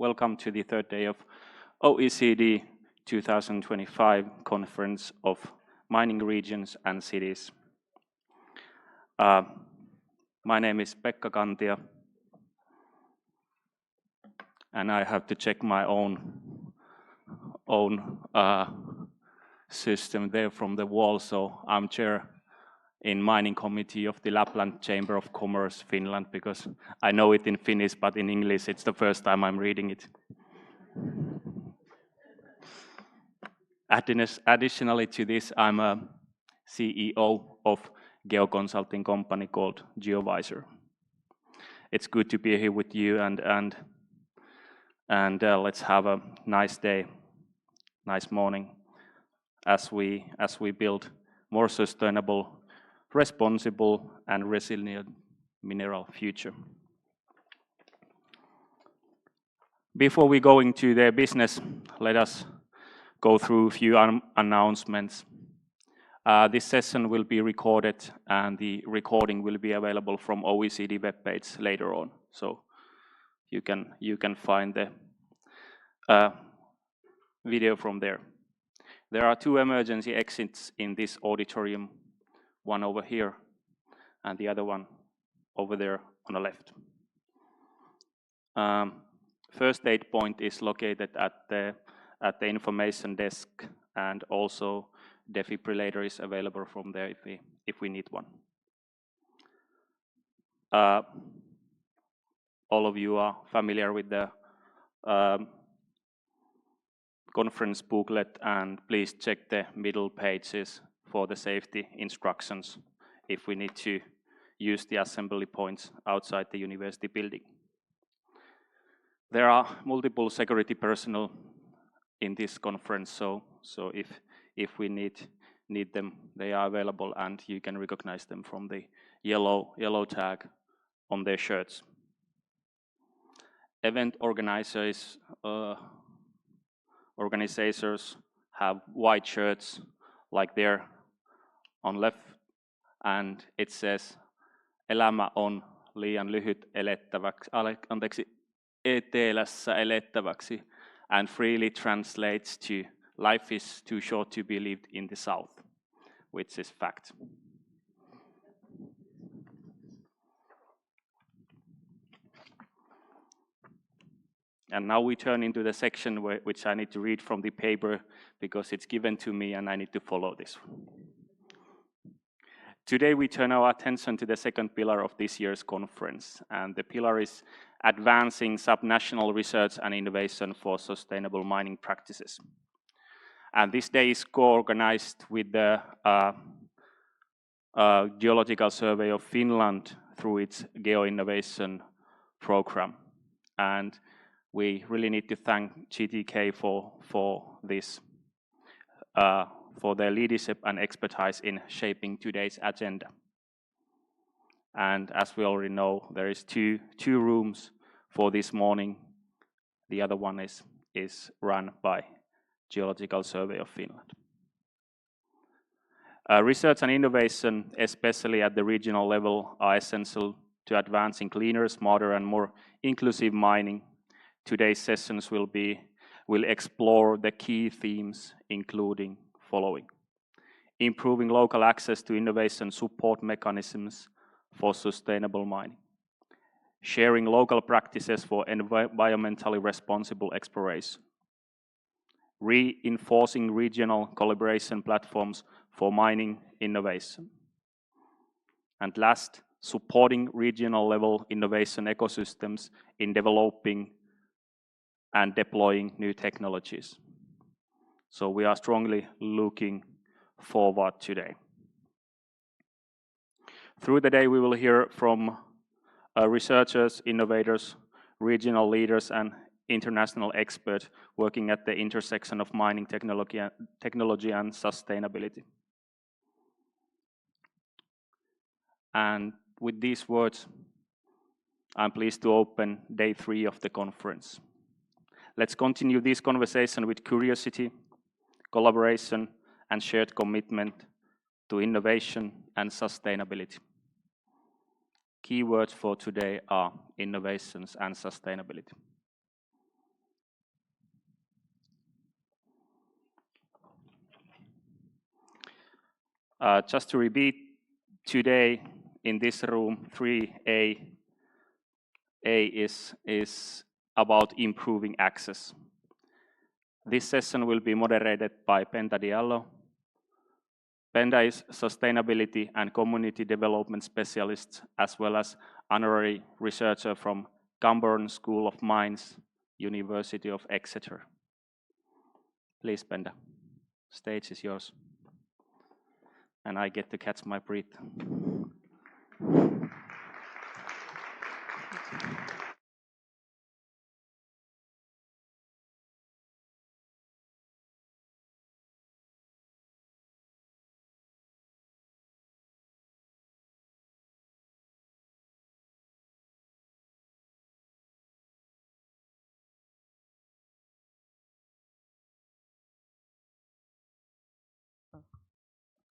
welcome to the third day of OECD 2025 Conference of Mining Regions and Cities. My name is Pekka Kantia, and I have to check my own system there from the wall. So I'm chair in mining committee of the Lapland Chamber of Commerce, Finland, because I know it in Finnish, but in English it's the first time I'm reading it. Additionally to this, I'm a CEO of geo-consulting company called GeoVisor. It's good to be here with you, and let's have a nice day, nice morning, as we build more sustainable, responsible and resilient mineral future. Before we go into the business, let us go through a few announcements. This session will be recorded, and the recording will be available from OECD webpage later on, so you can find the video from there. There are two emergency exits in this auditorium, one over here and the other one over there on the left. First aid point is located at the information desk, and also defibrillator is available from there if we need one. All of you are familiar with the conference booklet, and please check the middle pages for the safety instructions if we need to use the assembly points outside the university building. There are multiple security personnel in this conference, so if we need them, they are available, and you can recognize them from the yellow tag on their shirts. Event organizers have white shirts like there on left, and it says elämä on liian lyhyt etelässä elettäväksi, and freely translates to life is too short to be lived in the south, which is fact. And now we turn into the section which I need to read from the paper, because it's given to me and I need to follow this. Today we turn our attention to the second pillar of this year's conference, and the pillar is advancing subnational research and innovation for sustainable mining practices. And this day is co-organized with the Geological Survey of Finland through its Geo-Innovation program. And we really need to thank GTK for this, for their leadership and expertise in shaping today's agenda. And as we already know, there is two rooms for this morning. The other one is run by Geological Survey of Finland. Research and innovation, especially at the regional level, are essential to advancing cleaner, smarter and more inclusive mining. Today's sessions will explore the key themes, including following: improving local access to innovation support mechanisms for sustainable mining, sharing local practices for environmentally responsible exploration, reinforcing regional collaboration platforms for mining innovation, and last, supporting regional level innovation ecosystems in developing and deploying new technologies. So we are strongly looking forward today. Through the day we will hear from researchers, innovators, regional leaders and international experts working at the intersection of mining technology and sustainability. And with these words, I'm pleased to open day 3 of the conference. Let's continue this conversation with curiosity, collaboration, and shared commitment to innovation and sustainability. Keywords for today are innovations and sustainability. Just to repeat, today in this room, 3A is about improving access. This session will be moderated by Penta Diallo. Penta is Sustainability and Community Development Specialist, as well as honorary researcher from Camborne School of Mines, University of Exeter. Please, Penta, stage is yours. And I get to catch my breath.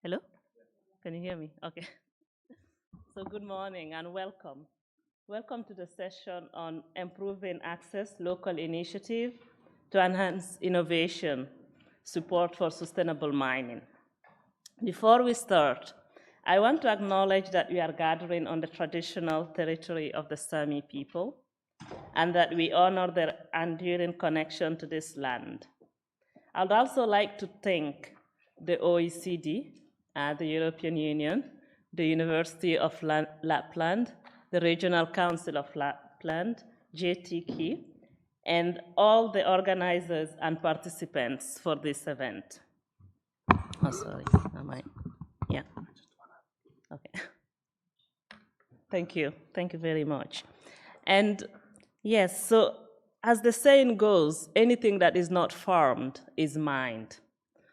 Hello? Can you hear me? Okay. So good morning and welcome. Welcome to the session on improving access, local initiative to enhance innovation, support for sustainable mining. Before we start, I want to acknowledge that we are gathering on the traditional territory of the Sami people and that we honor their enduring connection to this land. I'd also like to thank the OECD, the European Union, the University of Lapland, the Regional Council of Lapland, JTK, and all the organizers and participants for this event. Oh, sorry, yeah, okay. Thank you very much. And yes, so as the saying goes, anything that is not farmed is mined.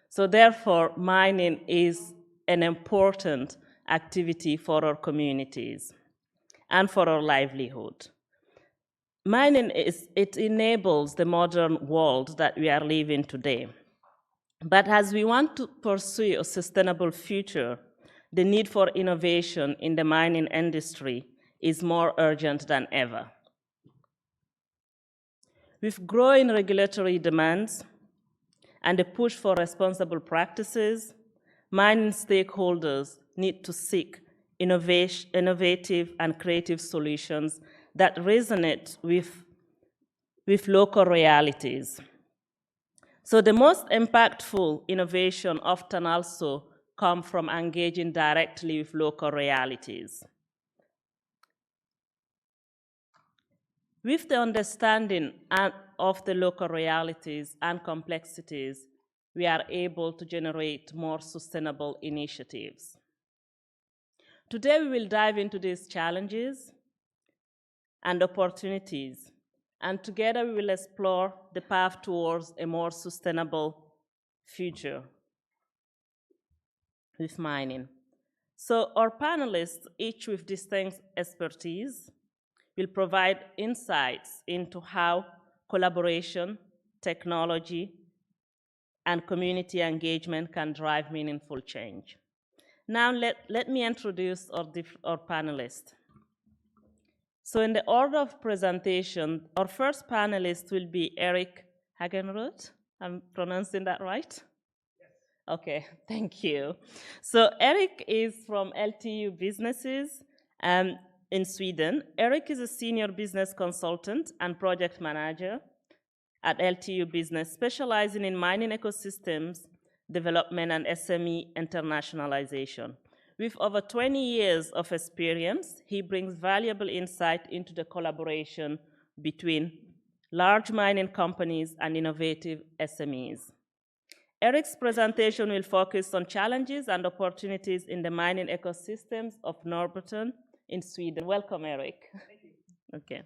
So therefore, mining is an important activity for our communities and for our livelihood. Mining it enables the modern world that we are living today. But as we want to pursue a sustainable future, the need for innovation in the mining industry is more urgent than ever. With growing regulatory demands and a push for responsible practices, mining stakeholders need to seek innovative and creative solutions that resonate with local realities. So the most impactful innovation often also come from engaging directly with local realities. With the understanding of the local realities and complexities, we are able to generate more sustainable initiatives. Today, we will dive into these challenges and opportunities, and together we will explore the path towards a more sustainable future with mining. So our panelists, each with distinct expertise, will provide insights into how collaboration, technology, and community engagement can drive meaningful change. Now let me introduce our panelists. So in the order of presentation, our first panelist will be Eric Hagenroth. I'm pronouncing that right? Yes. Okay, thank you. So Eric is from LTU Businesses in Sweden. Eric is a senior business consultant and project manager at LTU Business, specializing in mining ecosystems development and SME internationalization. With over 20 years of experience, he brings valuable insight into the collaboration between large mining companies and innovative SMEs. Eric's presentation will focus on challenges and opportunities in the mining ecosystems of Norrbotten in Sweden. Welcome, Eric. Thank you. Okay.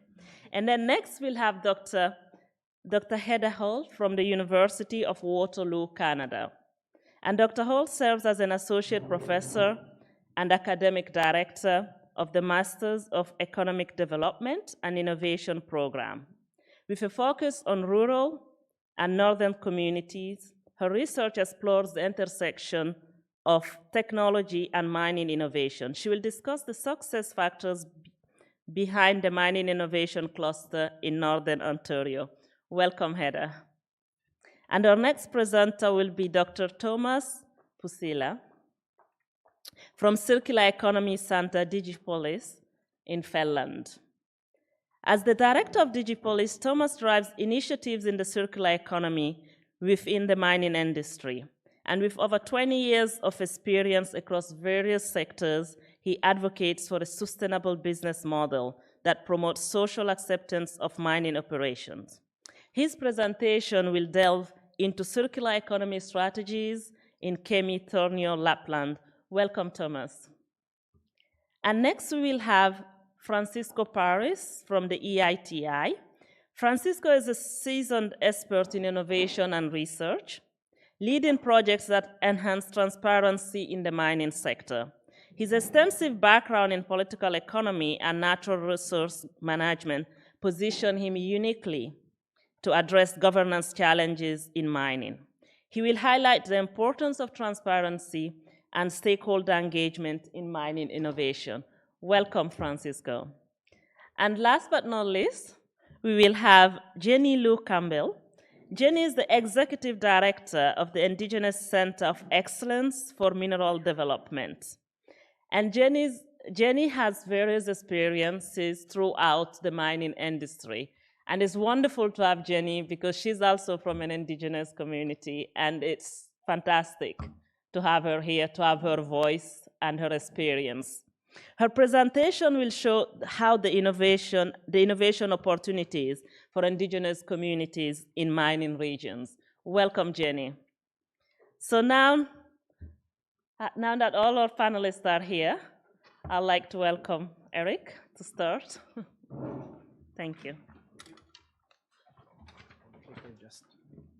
And then next we'll have Dr. Hedda Hall from the University of Waterloo, Canada. And Dr. Hall serves as an associate professor and academic director of the Masters of Economic Development and Innovation program. With a focus on rural and northern communities, her research explores the intersection of technology and mining innovation. She will discuss the success factors behind the mining innovation cluster in Northern Ontario. Welcome, Hedda. And our next presenter will be Dr. Thomas Pusila. from Circular Economy Center Digipolis in Finland. As the director of Digipolis, Thomas drives initiatives in the circular economy within the mining industry. And with over 20 years of experience across various sectors, he advocates for a sustainable business model that promotes social acceptance of mining operations. His presentation will delve into circular economy strategies in Kemi, Tornio, Lapland. Welcome, Thomas. And next we will have Francisco Paris from the EITI. Francisco is a seasoned expert in innovation and research, leading projects that enhance transparency in the mining sector. His extensive background in political economy and natural resource management position him uniquely to address governance challenges in mining. He will highlight the importance of transparency and stakeholder engagement in mining innovation. Welcome, Francisco. And last but not least, we will have Jenny Lou Campbell. Jenny is the Executive Director of the Indigenous Center of Excellence for Mineral Development. And Jenny has various experiences throughout the mining industry. And it's wonderful to have Jenny because she's also from an Indigenous community, and it's fantastic to have her here, to have her voice and her experience. Her presentation will show how the innovation opportunities for Indigenous communities in mining regions. Welcome, Jenny. So now that all our panelists are here, I'd like to welcome Eric to start. Thank you. Just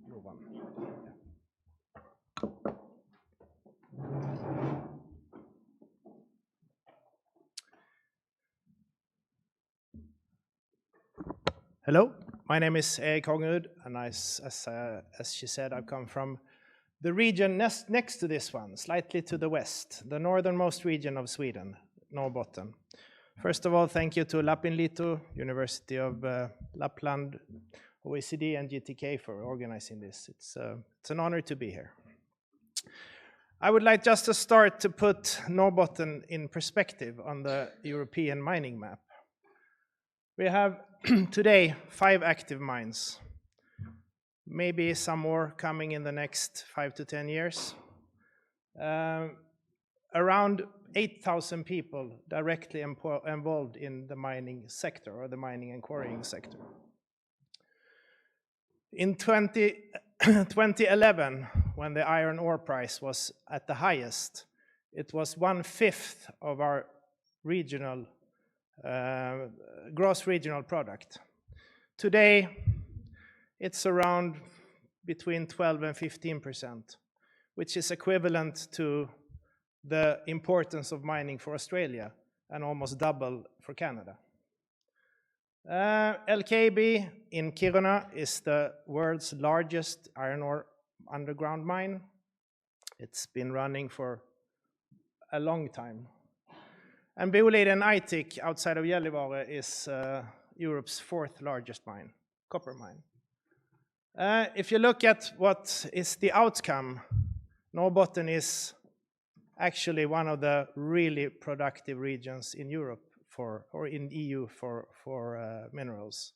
move on. Hello, my name is Erik Hongerud, and as she said, I've come from the region next to this one, slightly to the west, the northernmost region of Sweden, Norrbotten. First of all, thank you to Lapinliitu, University of Lapland, OECD and GTK for organizing this. It's an honor to be here. I would like just to start to put Norrbotten in perspective on the European mining map. We have today 5 active mines, maybe some more coming in the next 5 to 10 years. Around 8,000 people directly involved in the mining sector or the mining and quarrying sector. In 2011, when the iron ore price was at the highest, it was 1/5 of our regional gross regional product. Today, it's around between 12 and 15%, which is equivalent to the importance of mining for Australia and almost double for Canada. LKAB in Kiruna is the world's largest iron ore underground mine. It's been running for a long time. And Boliden Aitik outside of Gällivare is Europe's 4th largest mine, copper mine. If you look at what is the outcome, Norrbotten is actually one of the really productive regions in Europe or in EU for minerals.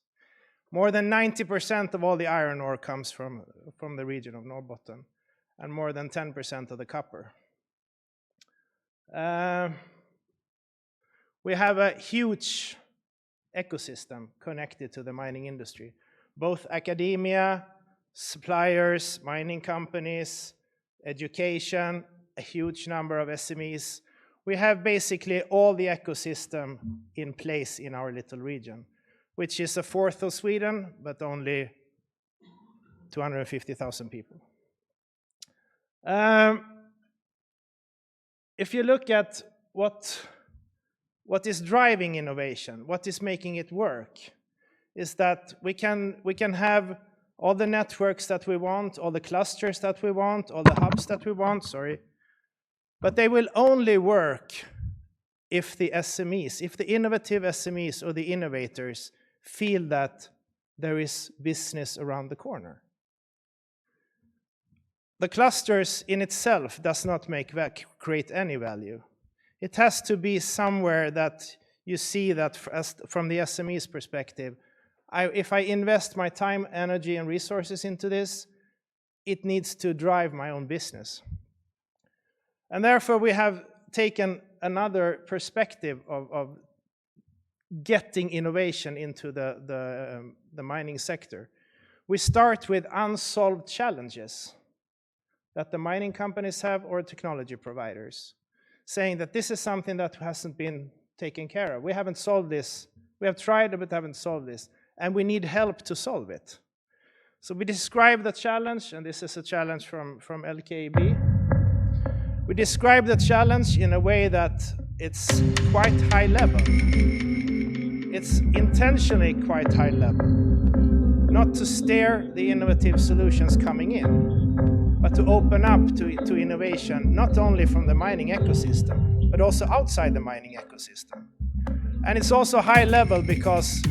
More than 90% of all the iron ore comes from the region of Norrbotten, and more than 10% of the copper. We have a huge ecosystem connected to the mining industry, both academia, suppliers, mining companies, education, a huge number of SMEs. We have basically all the ecosystem in place in our little region, which is 1/4 of Sweden, but only 250,000 people. If you look at what is driving innovation, what is making it work, is that we can have all the networks that we want, all the clusters that we want, all the hubs that we want, but they will only work if the SMEs, if the innovative SMEs or the innovators feel that there is business around the corner. the clusters in itself does not create any value. It has to be somewhere that you see that from the SME's perspective, if I invest my time, energy, and resources into this, it needs to drive my own business. And therefore, we have taken another perspective of getting innovation into the mining sector. We start with unsolved challenges that the mining companies have or technology providers, saying that this is something that hasn't been taken care of. We haven't solved this. We have tried but haven't solved this, and we need help to solve it. So we describe the challenge, and this is a challenge from LKAB. We describe the challenge in a way that it's quite high level. It's intentionally quite high level, not to stare the innovative solutions coming in, but to open up to innovation, not only from the mining ecosystem, but also outside the mining ecosystem. And it's also high level because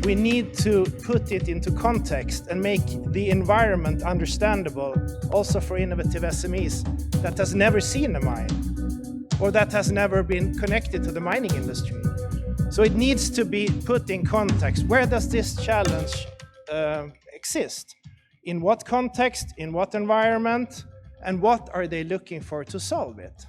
we need to put it into context and make the environment understandable also for innovative SMEs that has never seen a mine or that has never been connected to the mining industry. So it needs to be put in context. Where does this challenge exist? In what context, in what environment, and what are they looking for to solve it?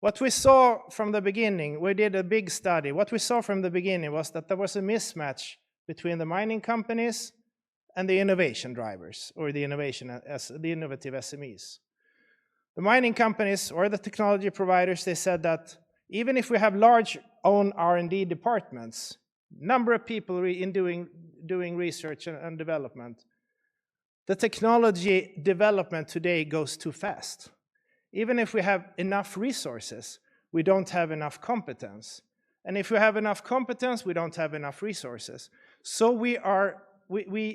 What we saw from the beginning, we did a big study. What we saw from the beginning was that there was a mismatch between the mining companies and the innovation drivers, or the innovative SMEs. The mining companies or the technology providers, they said that even if we have large own R&D departments, number of people doing research and development, the technology development today goes too fast. Even if we have enough resources, we don't have enough competence. And if we have enough competence, we don't have enough resources. So we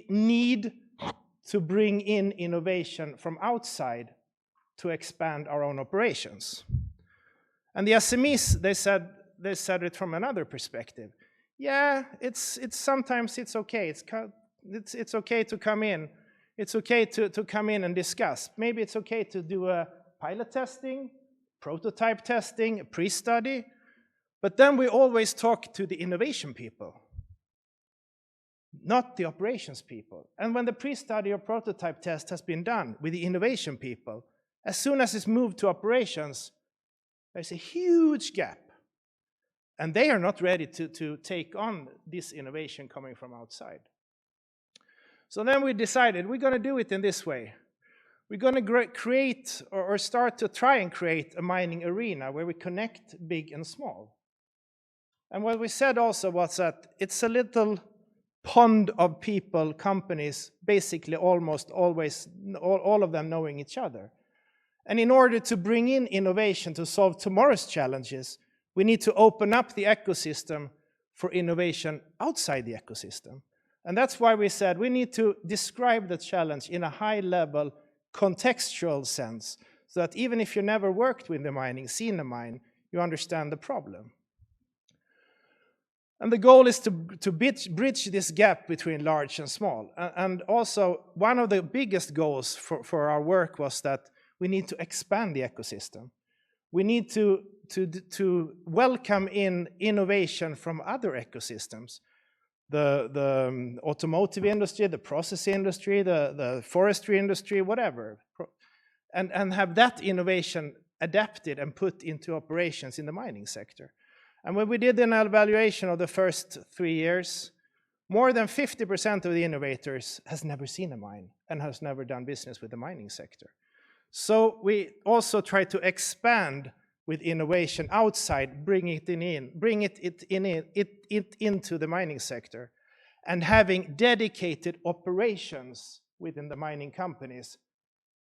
need to bring in innovation from outside to expand our own operations. And the SMEs, they said it from another perspective. Yeah, sometimes it's okay. It's okay to come in. It's okay to come in and discuss. Maybe it's okay to do a pilot testing, prototype testing, a pre-study. But then we always talk to the innovation people, not the operations people. And when the pre-study or prototype test has been done with the innovation people, as soon as it's moved to operations, there's a huge gap. And they are not ready to take on this innovation coming from outside. So then we decided we're going to do it in this way. We're going to create or start to try and create a mining arena where we connect big and small. And what we said also was that it's a little pond of people, companies, basically almost always, all of them knowing each other. And in order to bring in innovation to solve tomorrow's challenges, we need to open up the ecosystem for innovation outside the ecosystem. And that's why we said we need to describe the challenge in a high-level, contextual sense, so that even if you never worked with the mining, seen the mine, you understand the problem. And the goal is to bridge this gap between large and small. And also, one of the biggest goals for our work was that we need to expand the ecosystem. We need to welcome in innovation from other ecosystems. The automotive industry, the process industry, the forestry industry, whatever. And have that innovation adapted and put into operations in the mining sector. And when we did an evaluation of the first 3 years, more than 50% of the innovators has never seen a mine and has never done business with the mining sector. So we also try to expand with innovation outside, bring it into the mining sector, and having dedicated operations within the mining companies,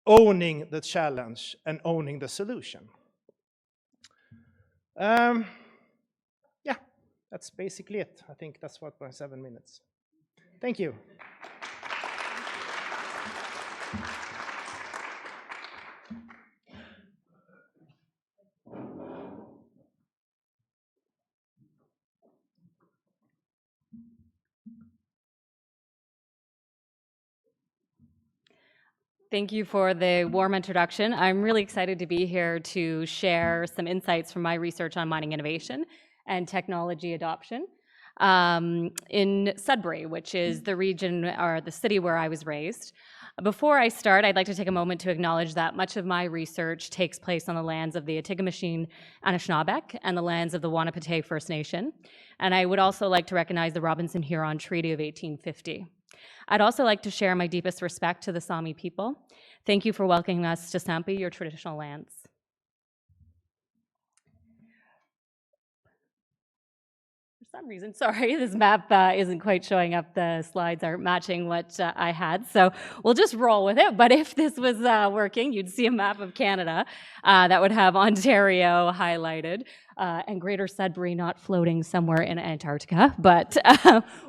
owning the challenge and owning the solution. Yeah, that's basically it. I think that's what my 7 minutes. Thank you. Thank you for the warm introduction. I'm really excited to be here to share some insights from my research on mining innovation and technology adoption in Sudbury, which is the region or the city where I was raised. Before I start, I'd like to take a moment to acknowledge that much of my research takes place on the lands of the Atikameksheng Anishinaabeg and the lands of the Wanapitei First Nation. And I would also like to recognize the Robinson-Huron Treaty of 1850. I'd also like to share my deepest respect to the Sami people. Thank you for welcoming us to Sampi, your traditional lands. For some reason, sorry, this map isn't quite showing up. The slides aren't matching what I had, so we'll just roll with it. But if this was working, you'd see a map of Canada that would have Ontario highlighted and Greater Sudbury not floating somewhere in Antarctica. But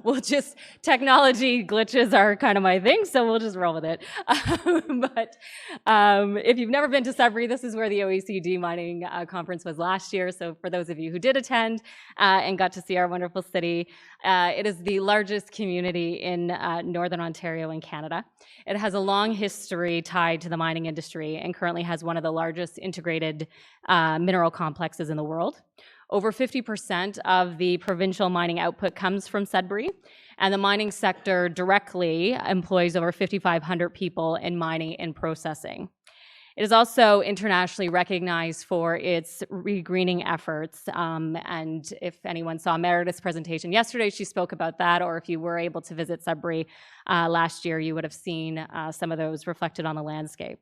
we'll just, technology glitches are kind of my thing, so we'll just roll with it. But if you've never been to Sudbury, this is where the OECD mining conference was last year. So for those of you who did attend and got to see our wonderful city, it is the largest community in Northern Ontario in Canada. It has a long history tied to the mining industry and currently has one of the largest integrated mineral complexes in the world. Over 50% of the provincial mining output comes from Sudbury, and the mining sector directly employs over 5,500 people in mining and processing. It is also internationally recognized for its regreening efforts, and if anyone saw Meredith's presentation yesterday, she spoke about that, or if you were able to visit Sudbury last year, you would have seen some of those reflected on the landscape.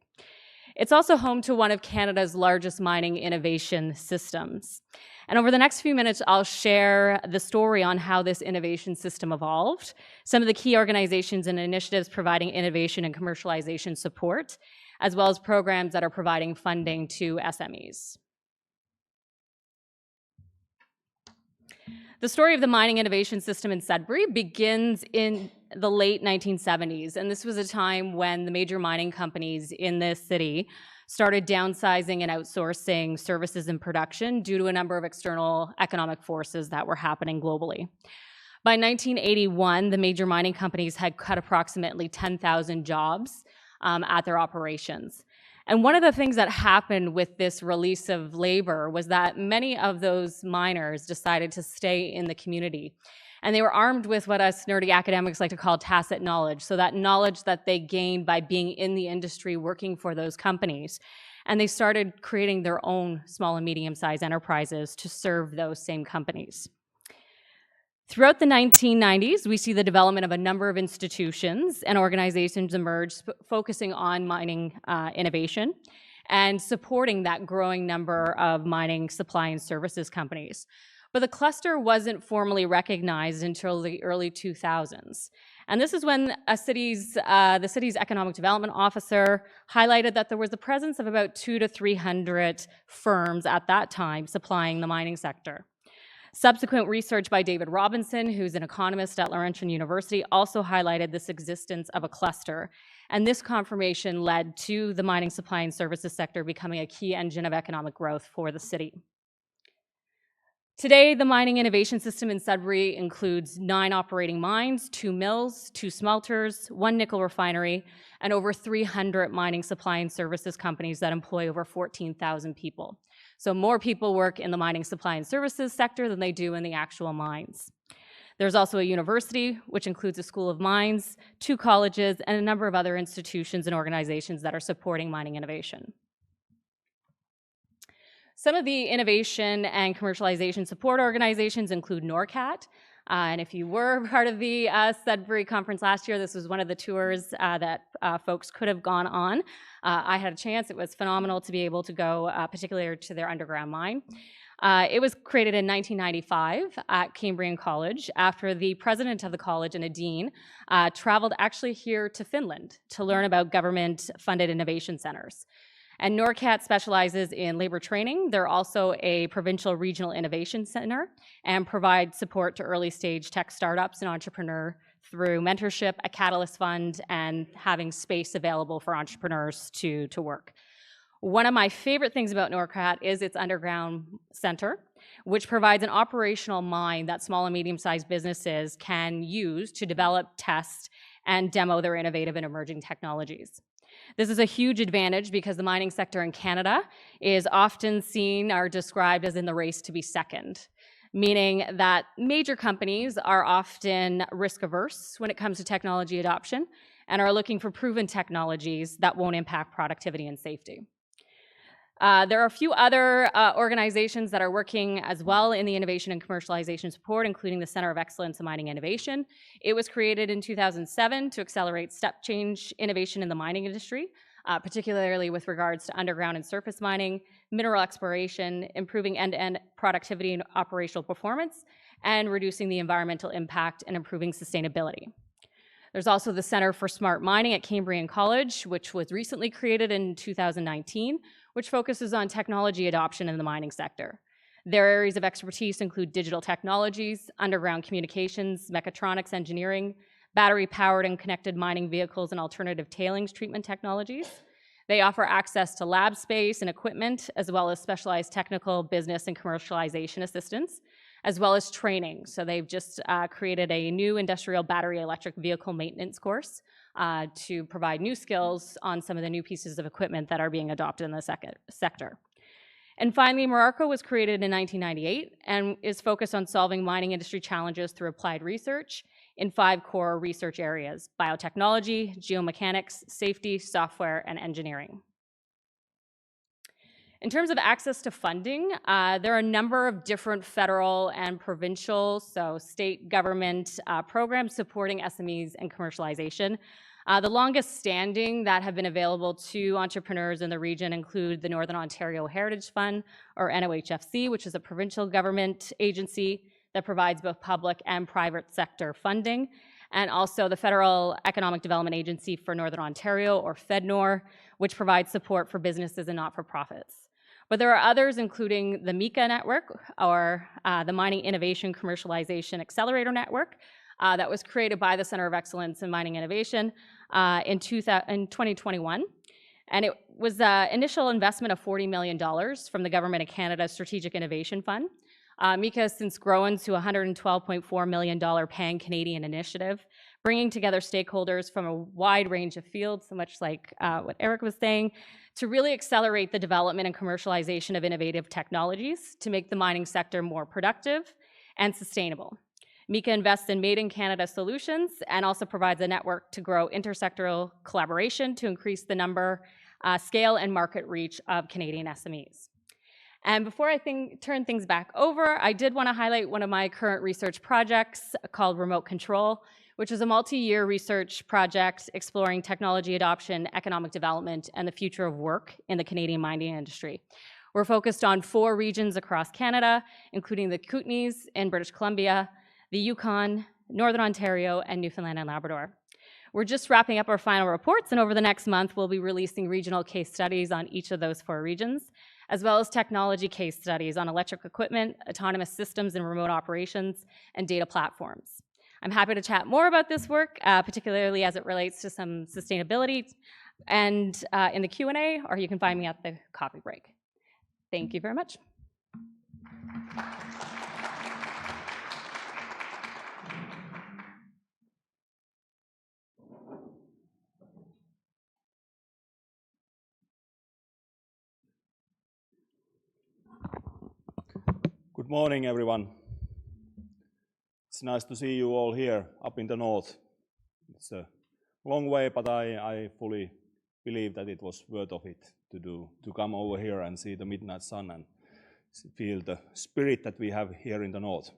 It's also home to one of Canada's largest mining innovation systems. And over the next few minutes, I'll share the story on how this innovation system evolved, some of the key organizations and initiatives providing innovation and commercialization support, as well as programs that are providing funding to SMEs. The story of the mining innovation system in Sudbury begins in the late 1970s, and this was a time when the major mining companies in this city started downsizing and outsourcing services and production due to a number of external economic forces that were happening globally. By 1981, the major mining companies had cut approximately 10,000 jobs at their operations. And one of the things that happened with this release of labor was that many of those miners decided to stay in the community. And they were armed with what us nerdy academics like to call tacit knowledge, so that knowledge that they gained by being in the industry working for those companies. And they started creating their own small and medium-sized enterprises to serve those same companies. Throughout the 1990s, we see the development of a number of institutions and organizations emerge focusing on mining innovation and supporting that growing number of mining supply and services companies. But the cluster wasn't formally recognized until the early 2000s. And this is when the city's economic development officer highlighted that there was the presence of about 200 to 300 firms at that time supplying the mining sector. Subsequent research by David Robinson, who's an economist at Laurentian University, also highlighted this existence of a cluster. And this confirmation led to the mining supply and services sector becoming a key engine of economic growth for the city. Today, the mining innovation system in Sudbury includes 9 operating mines, 2 mills, 2 smelters, 1 nickel refinery, and over 300 mining supply and services companies that employ over 14,000 people. So more people work in the mining supply and services sector than they do in the actual mines. There's also a university, which includes a school of mines, 2 colleges, and a number of other institutions and organizations that are supporting mining innovation. Some of the innovation and commercialization support organizations include NORCAT. And if you were part of the Sudbury conference last year, this was one of the tours that folks could have gone on. I had a chance. It was phenomenal to be able to go, particularly to their underground mine. It was created in 1995 at Cambrian College after the president of the college and a dean traveled actually here to Finland to learn about government-funded innovation centers. And NORCAT specializes in labor training. They're also a provincial regional innovation center and provide support to early stage tech startups and entrepreneurs through mentorship, a catalyst fund, and having space available for entrepreneurs to work. One of my favorite things about NORCAT is its underground center, which provides an operational mine that small and medium-sized businesses can use to develop, test, and demo their innovative and emerging technologies. This is a huge advantage because the mining sector in Canada is often seen or described as in the race to be second, meaning that major companies are often risk averse when it comes to technology adoption and are looking for proven technologies that won't impact productivity and safety. There are a few other organizations that are working as well in the innovation and commercialization support, including the Center of Excellence in Mining Innovation. It was created in 2007 to accelerate step change innovation in the mining industry, particularly with regards to underground and surface mining, mineral exploration, improving end-to-end productivity and operational performance, and reducing the environmental impact and improving sustainability. There's also the Center for Smart Mining at Cambrian College, which was recently created in 2019, which focuses on technology adoption in the mining sector. Their areas of expertise include digital technologies, underground communications, mechatronics engineering, battery-powered and connected mining vehicles, and alternative tailings treatment technologies. They offer access to lab space and equipment, as well as specialized technical, business, and commercialization assistance, as well as training. So they've just created a new industrial battery electric vehicle maintenance course to provide new skills on some of the new pieces of equipment that are being adopted in the sector. And finally, Merarco was created in 1998 and is focused on solving mining industry challenges through applied research in 5 core research areas: biotechnology, geomechanics, safety, software, and engineering. In terms of access to funding, there are a number of different federal and provincial, so state government programs supporting SMEs and commercialization. The longest standing that have been available to entrepreneurs in the region include the Northern Ontario Heritage Fund, or NOHFC, which is a provincial government agency that provides both public and private sector funding, and also the Federal Economic Development Agency for Northern Ontario, or FedNor, which provides support for businesses and not-for-profits. But there are others, including the MICA network, or the Mining Innovation Commercialization Accelerator Network, that was created by the Center of Excellence in Mining Innovation in 2021. And it was an initial investment of $40 million from the Government of Canada's Strategic Innovation Fund. MICA has since grown to a $112.4 million pan-Canadian initiative, bringing together stakeholders from a wide range of fields, so much like what Eric was saying, to really accelerate the development and commercialization of innovative technologies to make the mining sector more productive and sustainable. MICA invests in Made in Canada solutions and also provides a network to grow intersectoral collaboration to increase the number, scale, and market reach of Canadian SMEs. And before I turn things back over, I did want to highlight one of my current research projects called Remote Control, which is a multi-year research project exploring technology adoption, economic development, and the future of work in the Canadian mining industry. We're focused on 4 regions across Canada, including the Kootenays in British Columbia, the Yukon, Northern Ontario, and Newfoundland and Labrador. We're just wrapping up our final reports, and over the next month, we'll be releasing regional case studies on each of those 4 regions, as well as technology case studies on electric equipment, autonomous systems and remote operations, and data platforms. I'm happy to chat more about this work, particularly as it relates to some sustainability, and in the Q&A, or you can find me at the coffee break. Thank you very much. Good morning, everyone. It's nice to see you all here up in the north. It's a long way, but I fully believe that it was worth of it to come over here and see the midnight sun and feel the spirit that we have here in the north.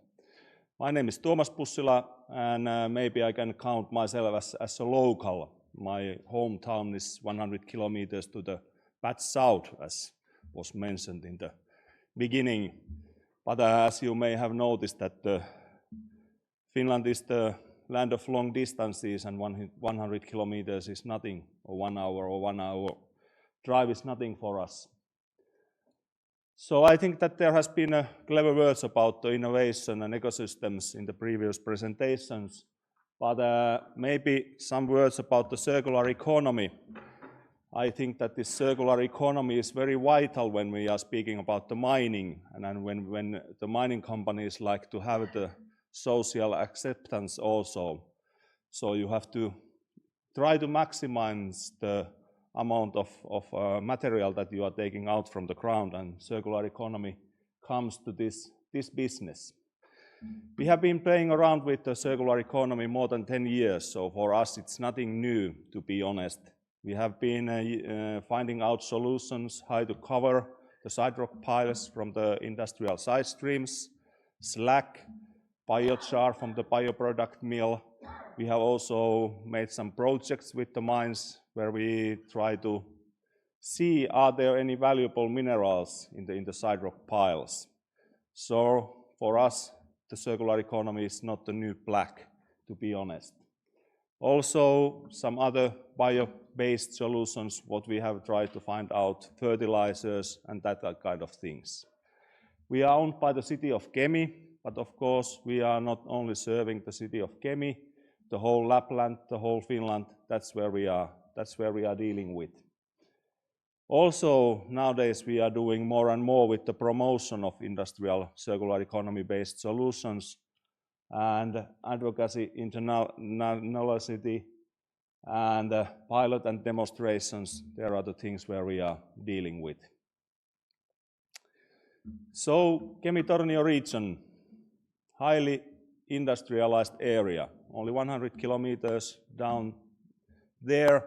My name is Tuomas Pussila, and maybe I can count myself as a local. My hometown is 100 kilometers to the bad south, as was mentioned in the beginning. But as you may have noticed, that Finland is the land of long distances, and 100 kilometers is nothing, or 1 hour drive is nothing for us. So I think that there has been clever words about the innovation and ecosystems in the previous presentations, but maybe some words about the circular economy. I think that this circular economy is very vital when we are speaking about the mining, and when the mining companies like to have the social acceptance also. So you have to try to maximize the amount of material that you are taking out from the ground, and circular economy comes to this business. We have been playing around with the circular economy more than 10 years, so for us it's nothing new, to be honest. We have been finding out solutions how to cover the side rock piles from the industrial side streams, slag, biochar from the bioproduct mill. We have also made some projects with the mines where we try to see are there any valuable minerals in the side rock piles. So for us, the circular economy is not the new black, to be honest. Also, some other bio-based solutions, what we have tried to find out, fertilizers and that kind of things. We are owned by the city of Kemi, but of course we are not only serving the city of Kemi, the whole Lapland, the whole Finland, that's where we are dealing with. Also, nowadays we are doing more and more with the promotion of industrial circular economy based solutions, and advocacy, internationality, and pilot and demonstrations, there are the things where we are dealing with. So, Kemi-Tornio region, highly industrialized area, only 100 kilometers down there.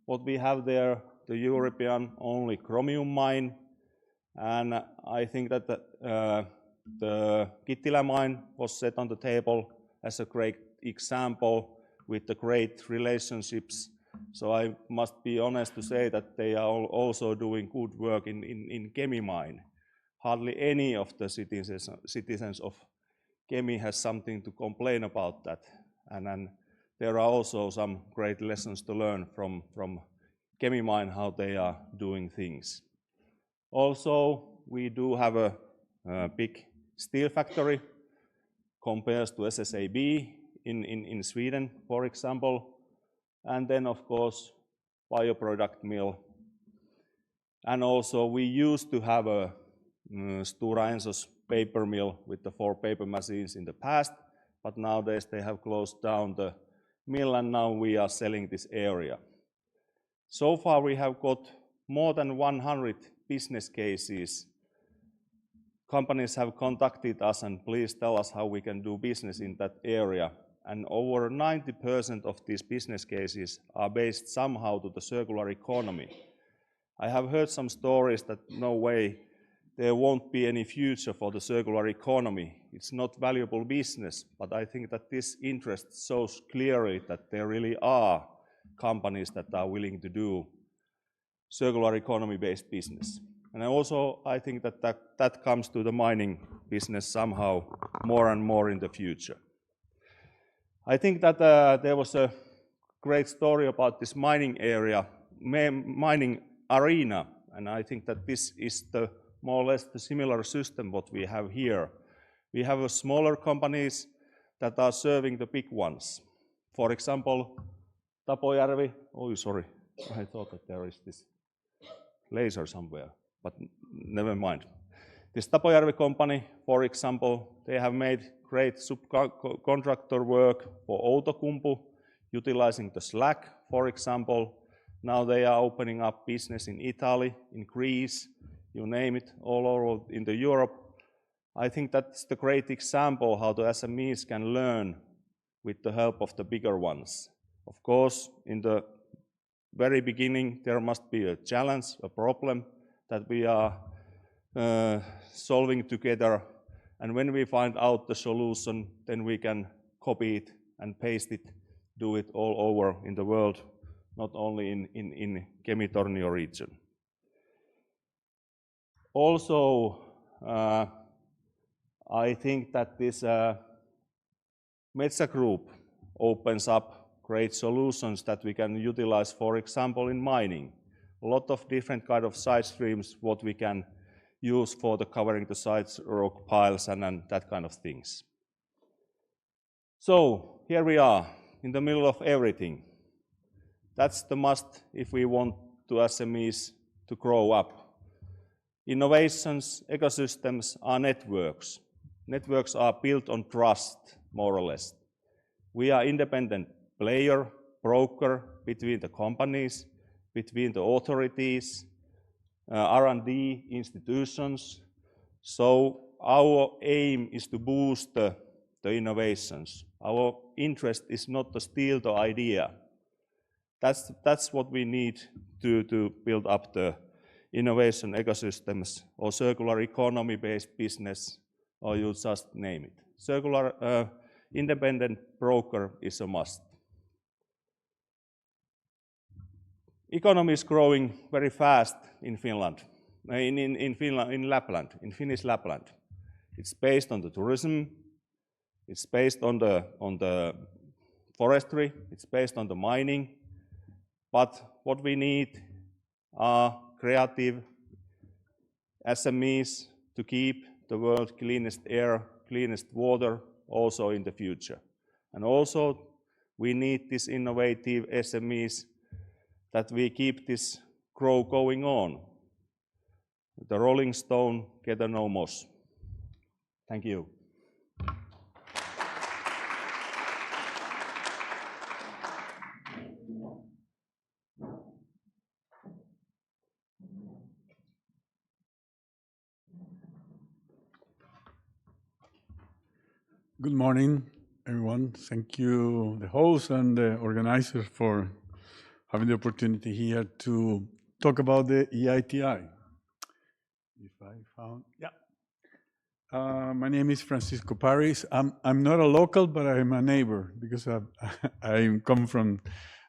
What we have there, the European only chromium mine, and I think that the Kittilä mine was set on the table as a great example with the great relationships. So I must be honest to say that they are also doing good work in Kemi mine. Hardly any of the citizens of Kemi has something to complain about that, and then there are also some great lessons to learn from Kemi mine, how they are doing things. Also, we do have a big steel factory compared to SSAB in Sweden, for example, and then of course bioproduct mill. And also we used to have a Stora Enso's paper mill with the 4 paper machines in the past, but nowadays they have closed down the mill and now we are selling this area. So far we have got more than 100 business cases. Companies have contacted us and please tell us how we can do business in that area. And over 90% of these business cases are based somehow to the circular economy. I have heard some stories that no way, there won't be any future for the circular economy. It's not valuable business, but I think that this interest shows clearly that there really are companies that are willing to do circular economy based business. And also I think that comes to the mining business somehow more and more in the future. I think that there was a great story about this mining area, mining arena, and I think that this is the more or less the similar system what we have here. We have smaller companies that are serving the big ones. For example, Tapojärvi, oh sorry, I thought that there is this laser somewhere, but never mind. This Tapojärvi company, for example, they have made great subcontractor work for Outokumpu, utilizing the slag, for example. Now they are opening up business in Italy, in Greece, you name it, all over in the Europe. I think that's the great example how the SMEs can learn with the help of the bigger ones. Of course, in the very beginning, there must be a challenge, a problem that we are solving together. And when we find out the solution, then we can copy it and paste it, do it all over in the world, not only in Kemi-Tornio region. Also, I think that this Metsä Group opens up great solutions that we can utilize, for example, in mining. A lot of different kind of side streams, what we can use for the covering the side rock piles and that kind of things. So here we are in the middle of everything. That's the must if we want to SMEs to grow up. Innovations, ecosystems are networks. Networks are built on trust, more or less. We are independent player, broker between the companies. between the authorities, R&D institutions. So our aim is to boost the innovations. Our interest is not to steal the idea. That's what we need to build up the innovation ecosystems or circular economy-based business, or you just name it. Circular independent broker is a must. Economy is growing very fast in Finland, in Lapland, in Finnish Lapland. It's based on the tourism, it's based on the forestry, it's based on the mining, but what we need are creative SMEs to keep the world's cleanest air, cleanest water also in the future. And also we need these innovative SMEs that we keep this growth going on. The Rolling Stone get no moss. Thank you. Good morning, everyone. Thank you, the host and the organizers, for having the opportunity here to talk about the EITI. If I found, yeah. My name is Francisco Paris. I'm not a local, but I'm a neighbor because I come from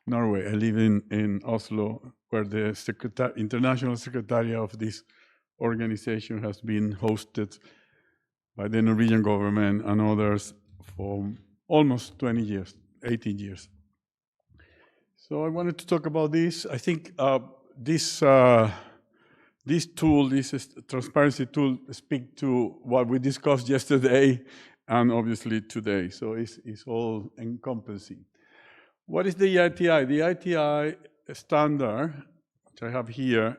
Norway. I live in Oslo, where the international secretariat of this organization has been hosted by the Norwegian government and others for almost 20 years, 18 years. So I wanted to talk about this. I think this tool, this transparency tool, speaks to what we discussed yesterday and obviously today. So it's all encompassing. What is the EITI? The EITI standard, which I have here,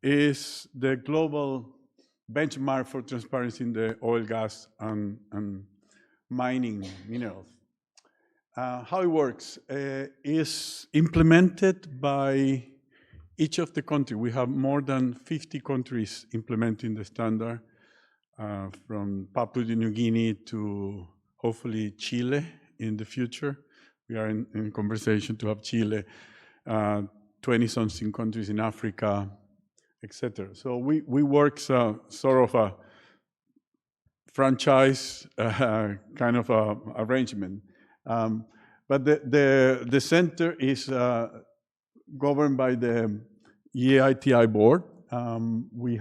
is the global benchmark for transparency in the oil, gas, and mining minerals. How it works is implemented by each of the countries. We have more than 50 countries implementing the standard, from Papua New Guinea to hopefully Chile in the future. We are in conversation to have Chile, 20-something countries in Africa, etc. So we work sort of a franchise kind of arrangement. But the center is governed by the EITI board. We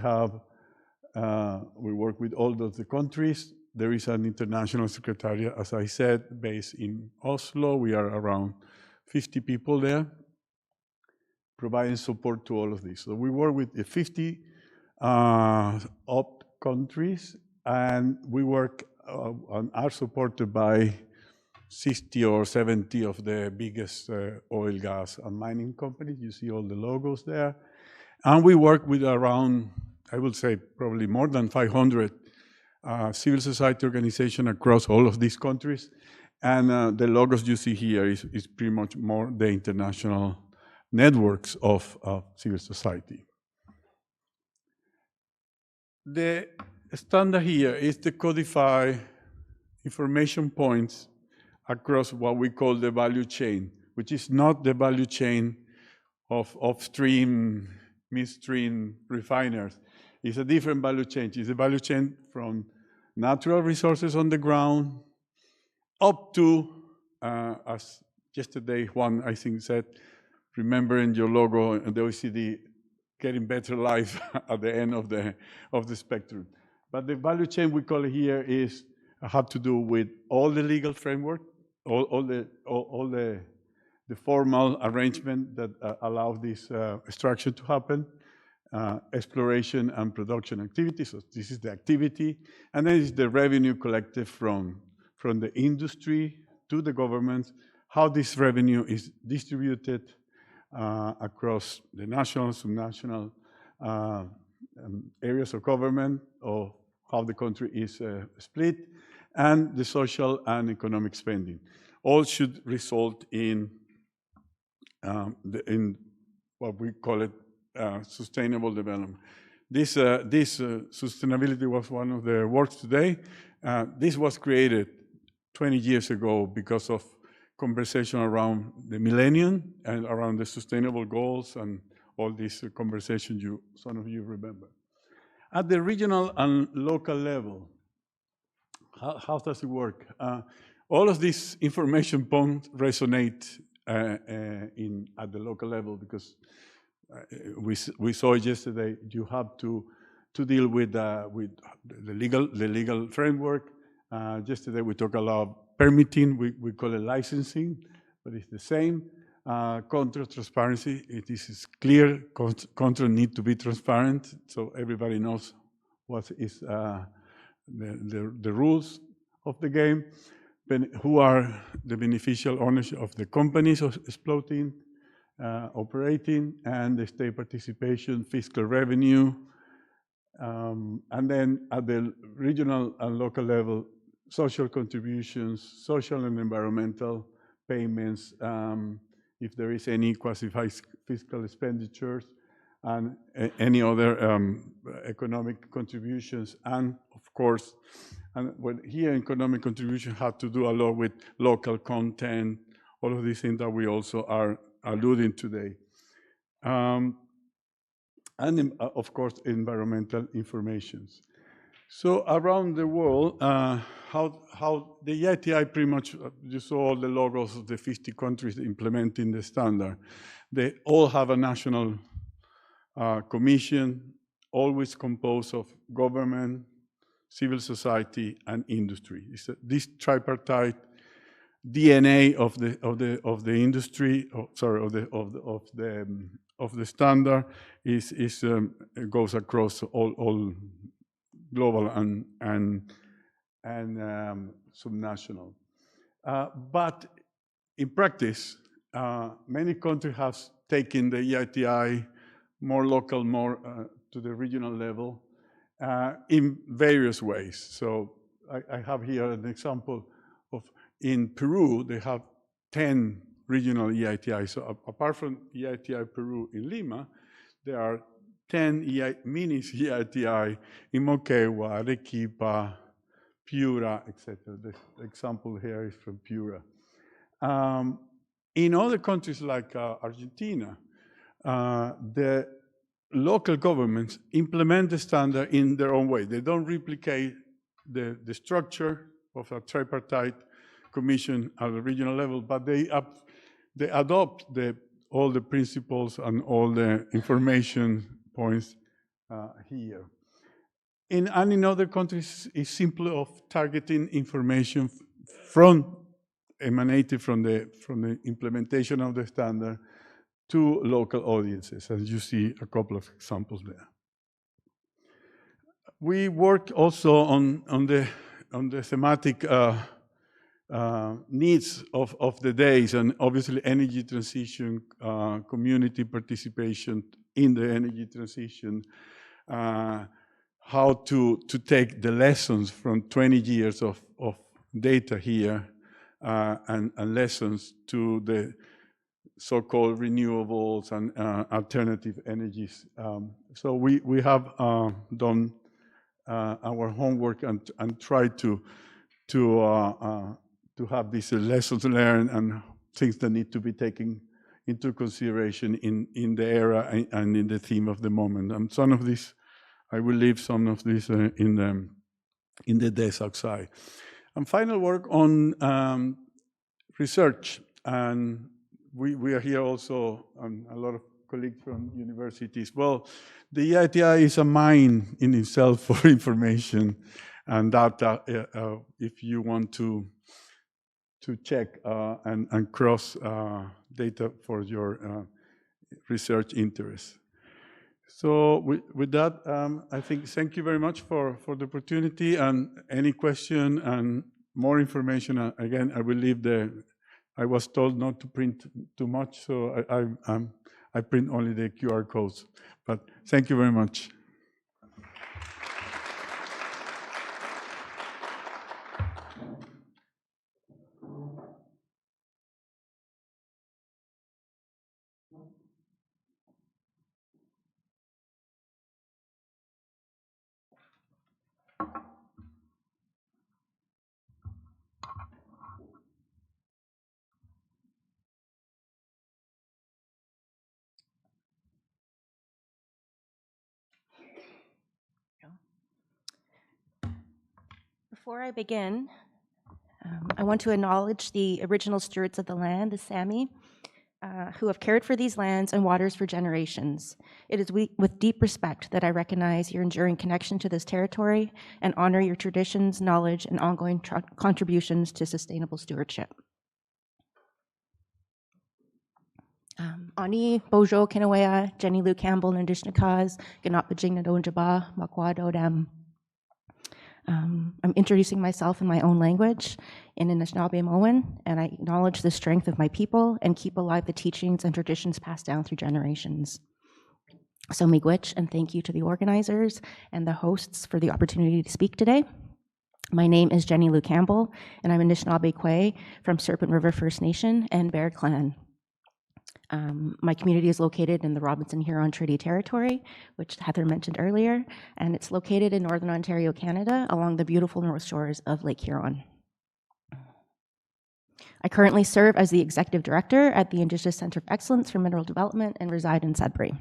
work with all of the countries. There is an international secretariat, as I said, based in Oslo. We are around 50 people there, providing support to all of this. So we work with 50 countries, and we work and are supported by 60 or 70 of the biggest oil, gas, and mining companies. You see all the logos there. And we work with around, I would say, probably more than 500 civil society organizations across all of these countries. And the logos you see here is pretty much more the international networks of civil society. The standard here is to codify information points across what we call the value chain, which is not the value chain of upstream, midstream refiners. It's a different value chain. It's a value chain from natural resources on the ground up to, as yesterday Juan, I think, said, remembering your logo and the OECD, getting better life at the end of the spectrum. But the value chain we call it here is have to do with all the legal framework, all the formal arrangement that allows this extraction to happen, exploration and production activities. So this is the activity, and then it's the revenue collected from the industry to the government, how this revenue is distributed across the national, subnational areas of government, or how the country is split, and the social and economic spending. All should result in what we call it sustainable development. This sustainability was one of the works today. This was created 20 years ago because of conversation around the millennium and around the sustainable goals and all this conversation some of you remember. At the regional and local level, how does it work? All of these information points resonate at the local level because we saw yesterday you have to deal with the legal framework. Yesterday we talked a lot of permitting, we call it licensing, but it's the same. Contract transparency, it is clear, contract need to be transparent, so everybody knows what is the rules of the game, who are the beneficial owners of the companies exploiting, operating, and the state participation, fiscal revenue, and then at the regional and local level, social contributions, social and environmental payments, if there is any quasi fiscal expenditures, and any other economic contributions, and of course, here economic contribution had to do a lot with local content, all of these things that we also are alluding today. And of course, environmental informations. So around the world, how the EITI pretty much, you saw all the logos of the 50 countries implementing the standard. They all have a national commission, always composed of government, civil society, and industry. This tripartite DNA of the industry, of the standard goes across all global and subnational. But in practice, many countries have taken the EITI more local, more to the regional level in various ways. So I have here an example of, in Peru, they have 10 regional EITI. So apart from EITI Peru in Lima, there are 10 mini EITI in Moquegua, Arequipa, Piura, etc. The example here is from Piura. In other countries like Argentina, the local governments implement the standard in their own way. They don't replicate the structure of a tripartite commission at the regional level, but they adopt all the principles and all the information points here. In other countries, it's simply of targeting information emanated from the implementation of the standard to local audiences, as you see a couple of examples there. We work also on the thematic needs of the days, and obviously energy transition, community participation in the energy transition, how to take the lessons from 20 years of data here and lessons to the so-called renewables and alternative energies. So we have done our homework and tried to have these lessons learned and things that need to be taken into consideration in the era and in the theme of the moment. And some of this, I will leave some of this in the desk outside. And final work on research, and we are here also, a lot of colleagues from universities. Well, the EITI is a mine in itself for information and data if you want to check and cross data for your research interests. So with that, I think thank you very much for the opportunity, and any question and more information, again, I will leave I was told not to print too much, so I print only the QR codes. But thank you very much. Before I begin, I want to acknowledge the original stewards of the land, the SMEs, who have cared for these lands and waters for generations. It is with deep respect that I recognize your enduring connection to this territory and honor your traditions, knowledge, and ongoing contributions to sustainable stewardship. Ani Bojo Kinawea, Jenny Lou Campbell, Nandishnakas, Ganapa Jingnadonjaba, Makwadodem. I'm introducing myself in my own language, in Anishinaabe Moan, and I acknowledge the strength of my people and keep alive the teachings and traditions passed down through generations. So miigwech, and thank you to the organizers and the hosts for the opportunity to speak today. My name is Jenny Lou Campbell, and I'm Anishinaabe Kwe from Serpent River First Nation and Bear Clan. My community is located in the Robinson-Huron Treaty Territory, which Heather mentioned earlier, and it's located in Northern Ontario, Canada, along the beautiful north shores of Lake Huron. I currently serve as the Executive Director at the Indigenous Centre of Excellence for Mineral Development and reside in Sudbury.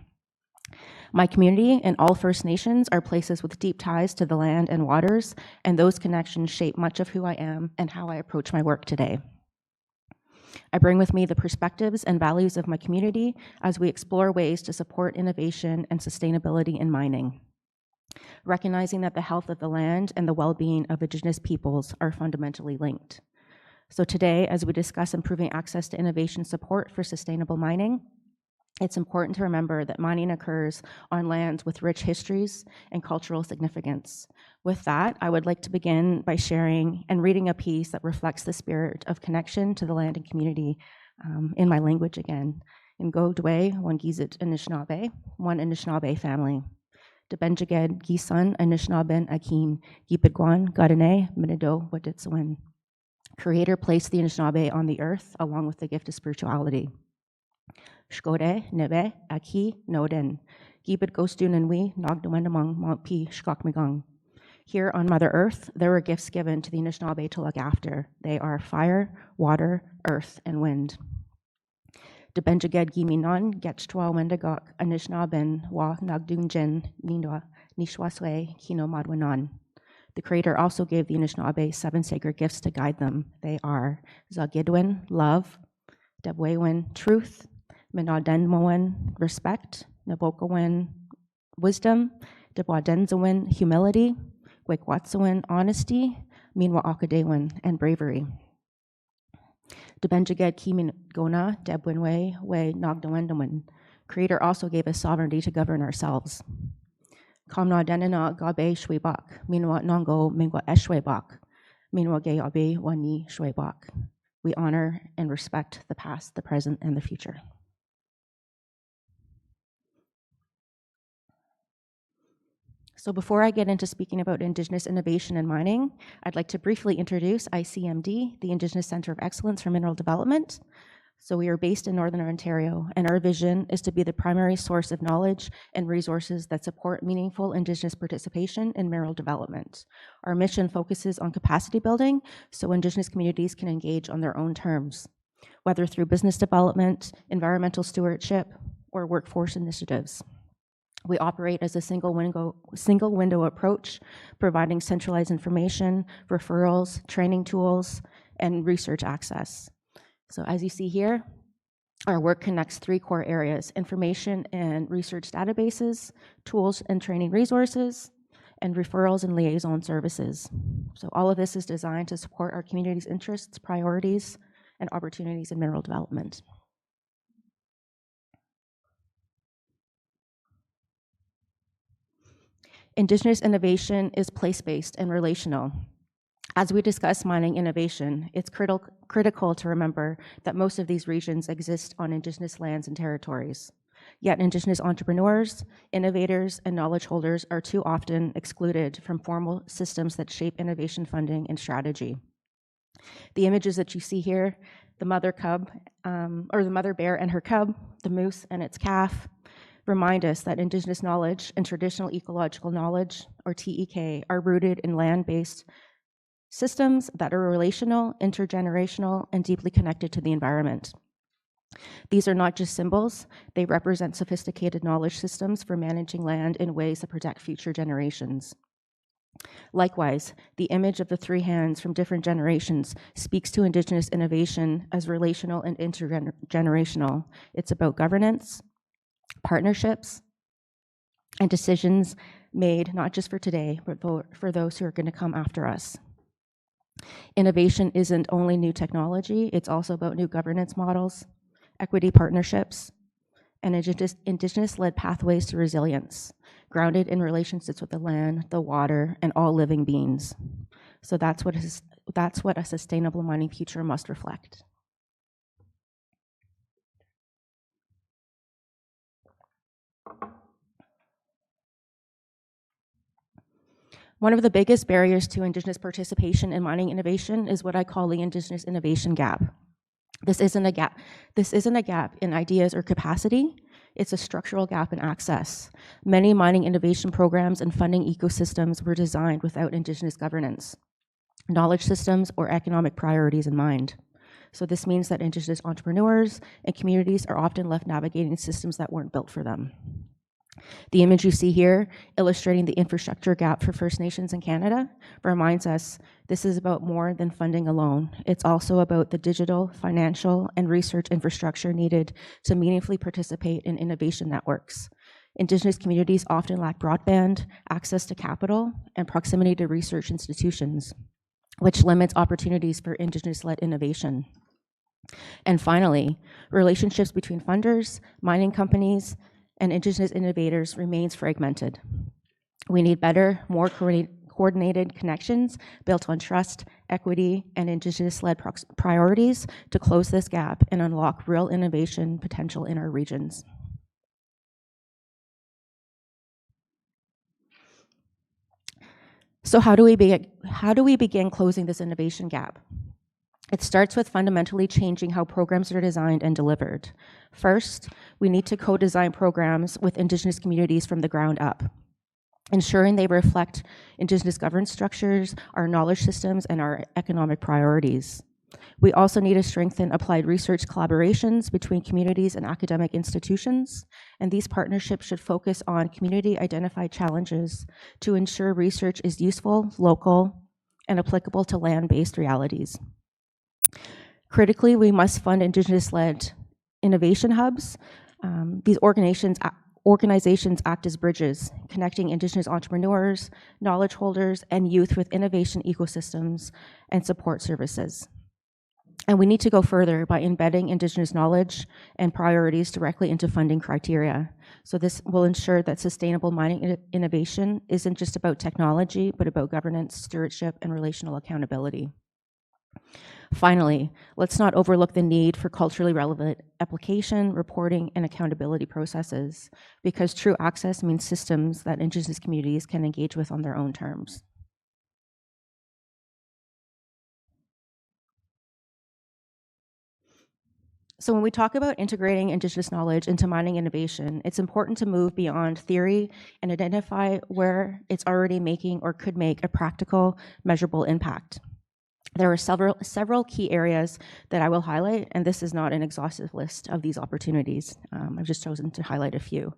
My community and all First Nations are places with deep ties to the land and waters, and those connections shape much of who I am and how I approach my work today. I bring with me the perspectives and values of my community as we explore ways to support innovation and sustainability in mining, recognizing that the health of the land and the well-being of Indigenous peoples are fundamentally linked. So today, as we discuss improving access to innovation support for sustainable mining, it's important to remember that mining occurs on lands with rich histories and cultural significance. With that, I would like to begin by sharing and reading a piece that reflects the spirit of connection to the land and community in my language again. In Go Dwe, one Gizit Anishinaabe, one Anishinaabe family. De Benjaged Gisun Anishinaabin Akin, Gipidguan, Gadane, Minido, Waditsawin. Creator placed the Anishinaabe on the earth along with the gift of spirituality. Shkode, Nebe, Aki, Noden. Gibid Gostun and we, Nogduendamong, Montpi, Shkokmigang. Here on Mother Earth, there were gifts given to the Anishinaabe to look after. They are fire, water, earth, and wind. De Benjaged Giminon, Getchtwa Wendagok, Anishinaabin, Wa Nagdunjin, Ninwa, Nishwaswe, Kino Madwanan. The Creator also gave the Anishinaabe 7 sacred gifts to guide them. They are Zagidwin, love, Debwewin, truth, Minadenmoen, respect, Nabokawin, wisdom, Debwadenzawin, humility, Gwekwatsuwin, honesty, Minwa Akadewin, and bravery. Debenjaged Kimin Gona, Debwinwe, We Nogdawendawin. Creator also gave us sovereignty to govern ourselves. Kamna Denina Gabe Shwebak, Minwa Nongo Mingwa Eshwebak, Minwa Gayabe Wani Shwebak. We honor and respect the past, the present, and the future. So before I get into speaking about Indigenous innovation in mining, I'd like to briefly introduce ICMD, the Indigenous Centre of Excellence for Mineral Development. So we are based in Northern Ontario, and our vision is to be the primary source of knowledge and resources that support meaningful Indigenous participation in mineral development. Our mission focuses on capacity building so Indigenous communities can engage on their own terms, whether through business development, environmental stewardship, or workforce initiatives. We operate as a single window approach, providing centralized information, referrals, training tools, and research access. So as you see here, our work connects 3 core areas: information and research databases, tools and training resources, and referrals and liaison services. So all of this is designed to support our community's interests, priorities, and opportunities in mineral development. Indigenous innovation is place-based and relational. As we discuss mining innovation, it's critical to remember that most of these regions exist on Indigenous lands and territories. Yet Indigenous entrepreneurs, innovators, and knowledge holders are too often excluded from formal systems that shape innovation funding and strategy. The images that you see here, the mother bear and her cub, the moose and its calf, remind us that Indigenous knowledge and traditional ecological knowledge, or TEK, are rooted in land-based systems that are relational, intergenerational, and deeply connected to the environment. These are not just symbols, they represent sophisticated knowledge systems for managing land in ways that protect future generations. Likewise, the image of the three hands from different generations speaks to Indigenous innovation as relational and intergenerational. It's about governance, partnerships, and decisions made not just for today, but for those who are going to come after us. Innovation isn't only new technology, it's also about new governance models, equity partnerships, and Indigenous-led pathways to resilience, grounded in relationships with the land, the water, and all living beings. So that's what a sustainable mining future must reflect. One of the biggest barriers to Indigenous participation in mining innovation is what I call the Indigenous innovation gap. This isn't a gap in ideas or capacity. It's a structural gap in access. Many mining innovation programs and funding ecosystems were designed without Indigenous governance, knowledge systems, or economic priorities in mind. So this means that Indigenous entrepreneurs and communities are often left navigating systems that weren't built for them. The image you see here, illustrating the infrastructure gap for First Nations in Canada, reminds us this is about more than funding alone. It's also about the digital, financial, and research infrastructure needed to meaningfully participate in innovation networks. Indigenous communities often lack broadband, access to capital, and proximity to research institutions, which limits opportunities for Indigenous-led innovation. And finally, relationships between funders, mining companies, and Indigenous innovators remains fragmented. We need better, more coordinated connections built on trust, equity, and Indigenous-led priorities to close this gap and unlock real innovation potential in our regions. So how do we begin closing this innovation gap? It starts with fundamentally changing how programs are designed and delivered. First, we need to co-design programs with Indigenous communities from the ground up, ensuring they reflect Indigenous governance structures, our knowledge systems, and our economic priorities. We also need to strengthen applied research collaborations between communities and academic institutions, and these partnerships should focus on community-identified challenges to ensure research is useful, local, and applicable to land-based realities. Critically, we must fund Indigenous-led innovation hubs. These organizations act as bridges, connecting Indigenous entrepreneurs, knowledge holders, and youth with innovation ecosystems and support services. And we need to go further by embedding Indigenous knowledge and priorities directly into funding criteria. So this will ensure that sustainable mining innovation isn't just about technology, but about governance, stewardship, and relational accountability. Finally, let's not overlook the need for culturally relevant application, reporting, and accountability processes, because true access means systems that Indigenous communities can engage with on their own terms. So when we talk about integrating Indigenous knowledge into mining innovation, it's important to move beyond theory and identify where it's already making or could make a practical, measurable impact. There are several key areas that I will highlight, and this is not an exhaustive list of these opportunities. I've just chosen to highlight a few.